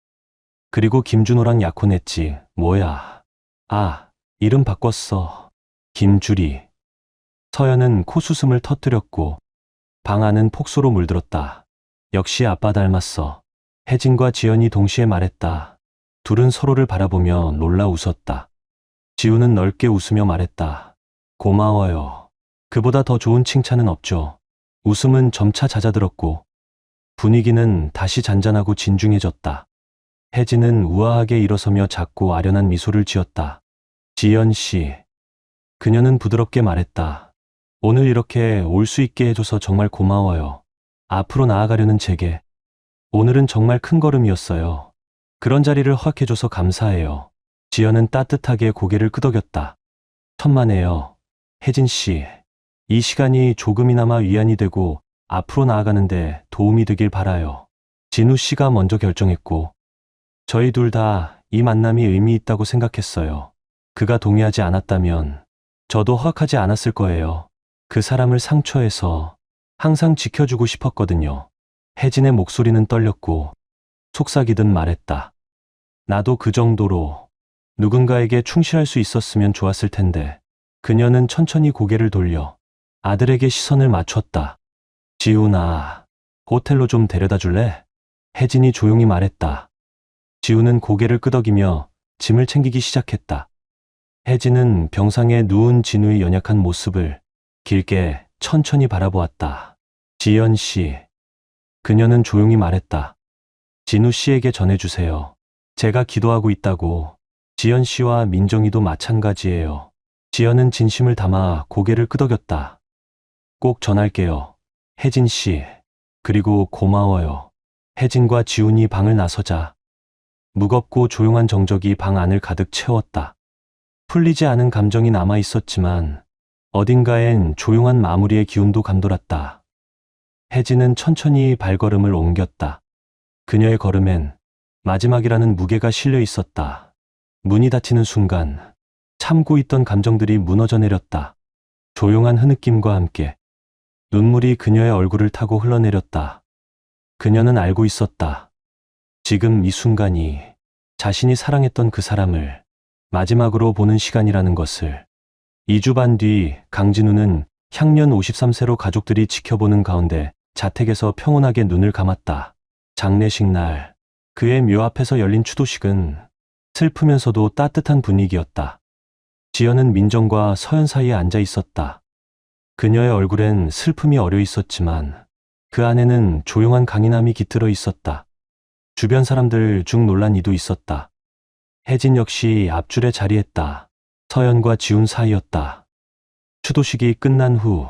그리고 김준호랑 약혼했지. 뭐야. 아, 이름 바꿨어. 김주리. 서연은 코수음을 터뜨렸고 방 안은 폭소로 물들었다. 역시 아빠 닮았어. 혜진과 지연이 동시에 말했다. 둘은 서로를 바라보며 놀라 웃었다. 지우는 넓게 웃으며 말했다. 고마워요. 그보다 더 좋은 칭찬은 없죠. 웃음은 점차 잦아들었고 분위기는 다시 잔잔하고 진중해졌다. 혜진은 우아하게 일어서며 작고 아련한 미소를 지었다. 지연 씨. 그녀는 부드럽게 말했다. 오늘 이렇게 올 수 있게 해줘서 정말 고마워요. 앞으로 나아가려는 제게 오늘은 정말 큰 걸음이었어요. 그런 자리를 허락해줘서 감사해요. 지연은 따뜻하게 고개를 끄덕였다. 천만에요. 혜진 씨, 이 시간이 조금이나마 위안이 되고 앞으로 나아가는데 도움이 되길 바라요. 진우 씨가 먼저 결정했고 저희 둘 다 이 만남이 의미 있다고 생각했어요. 그가 동의하지 않았다면 저도 허락하지 않았을 거예요. 그 사람을 상처에서 항상 지켜주고 싶었거든요. 혜진의 목소리는 떨렸고 속삭이듯 말했다. 나도 그 정도로 누군가에게 충실할 수 있었으면 좋았을 텐데. 그녀는 천천히 고개를 돌려 아들에게 시선을 맞췄다. 지훈아, 호텔로 좀 데려다 줄래? 혜진이 조용히 말했다. 지훈은 고개를 끄덕이며 짐을 챙기기 시작했다. 혜진은 병상에 누운 진우의 연약한 모습을 길게 천천히 바라보았다. 지연 씨. 그녀는 조용히 말했다. 진우 씨에게 전해주세요. 제가 기도하고 있다고. 지연 씨와 민정이도 마찬가지예요. 지연은 진심을 담아 고개를 끄덕였다. 꼭 전할게요. 혜진 씨. 그리고 고마워요. 혜진과 지훈이 방을 나서자 무겁고 조용한 정적이 방 안을 가득 채웠다. 풀리지 않은 감정이 남아 있었지만 어딘가엔 조용한 마무리의 기운도 감돌았다. 혜진은 천천히 발걸음을 옮겼다. 그녀의 걸음엔 마지막이라는 무게가 실려 있었다. 문이 닫히는 순간 참고 있던 감정들이 무너져 내렸다. 조용한 흐느낌과 함께 눈물이 그녀의 얼굴을 타고 흘러내렸다. 그녀는 알고 있었다. 지금 이 순간이 자신이 사랑했던 그 사람을 마지막으로 보는 시간이라는 것을. 2주 반 뒤 강진우는 향년 53세로 가족들이 지켜보는 가운데 자택에서 평온하게 눈을 감았다. 장례식 날 그의 묘 앞에서 열린 추도식은 슬프면서도 따뜻한 분위기였다. 지연은 민정과 서연 사이에 앉아 있었다. 그녀의 얼굴엔 슬픔이 어려 있었지만 그 안에는 조용한 강인함이 깃들어 있었다. 주변 사람들 중 놀란 이도 있었다. 혜진 역시 앞줄에 자리했다. 서연과 지훈 사이였다. 추도식이 끝난 후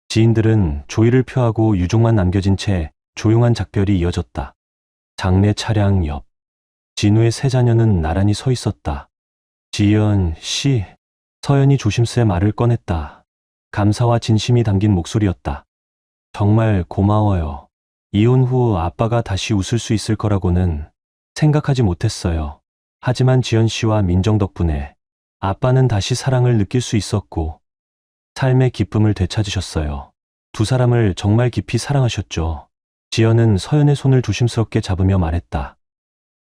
지인들은 조의를 표하고 유족만 남겨진 채 조용한 작별이 이어졌다. 장례 차량 옆 진우의 세 자녀는 나란히 서 있었다. 지연 씨. 서연이 조심스레 말을 꺼냈다. 감사와 진심이 담긴 목소리였다. 정말 고마워요. 이혼 후 아빠가 다시 웃을 수 있을 거라고는 생각하지 못했어요. 하지만 지연 씨와 민정 덕분에 아빠는 다시 사랑을 느낄 수 있었고 삶의 기쁨을 되찾으셨어요. 두 사람을 정말 깊이 사랑하셨죠. 지연은 서연의 손을 조심스럽게 잡으며 말했다.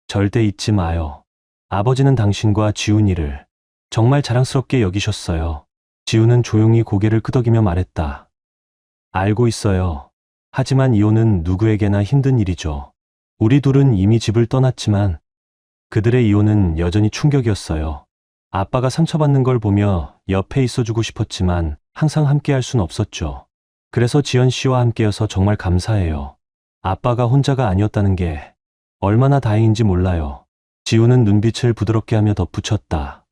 절대 잊지 마요. 아버지는 당신과 지훈이를 정말 자랑스럽게 여기셨어요. 지훈은 조용히 고개를 끄덕이며 말했다. 알고 있어요. 하지만 이혼은 누구에게나 힘든 일이죠. 우리 둘은 이미 집을 떠났지만 그들의 이혼은 여전히 충격이었어요. 아빠가 상처받는 걸 보며 옆에 있어주고 싶었지만 항상 함께할 순 없었죠. 그래서 지연 씨와 함께여서 정말 감사해요. 아빠가 혼자가 아니었다는 게 얼마나 다행인지 몰라요. 지훈은 눈빛을 부드럽게 하며 덧붙였다.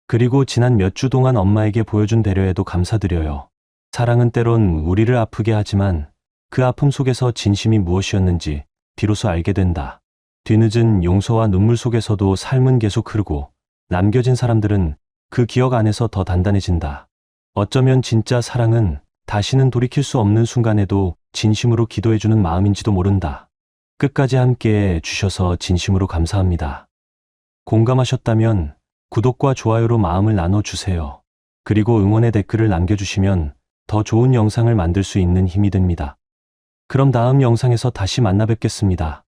그리고 지난 몇 주 동안 엄마에게 보여준 배려에도 감사드려요. 사랑은 때론 우리를 아프게 하지만 그 아픔 속에서 진심이 무엇이었는지 비로소 알게 된다. 뒤늦은 용서와 눈물 속에서도 삶은 계속 흐르고 남겨진 사람들은 그 기억 안에서 더 단단해진다. 어쩌면 진짜 사랑은 다시는 돌이킬 수 없는 순간에도 진심으로 기도해주는 마음인지도 모른다. 끝까지 함께해 주셔서 진심으로 감사합니다. 공감하셨다면 구독과 좋아요로 마음을 나눠주세요. 그리고 응원의 댓글을 남겨주시면 더 좋은 영상을 만들 수 있는 힘이 됩니다. 그럼 다음 영상에서 다시 만나 뵙겠습니다.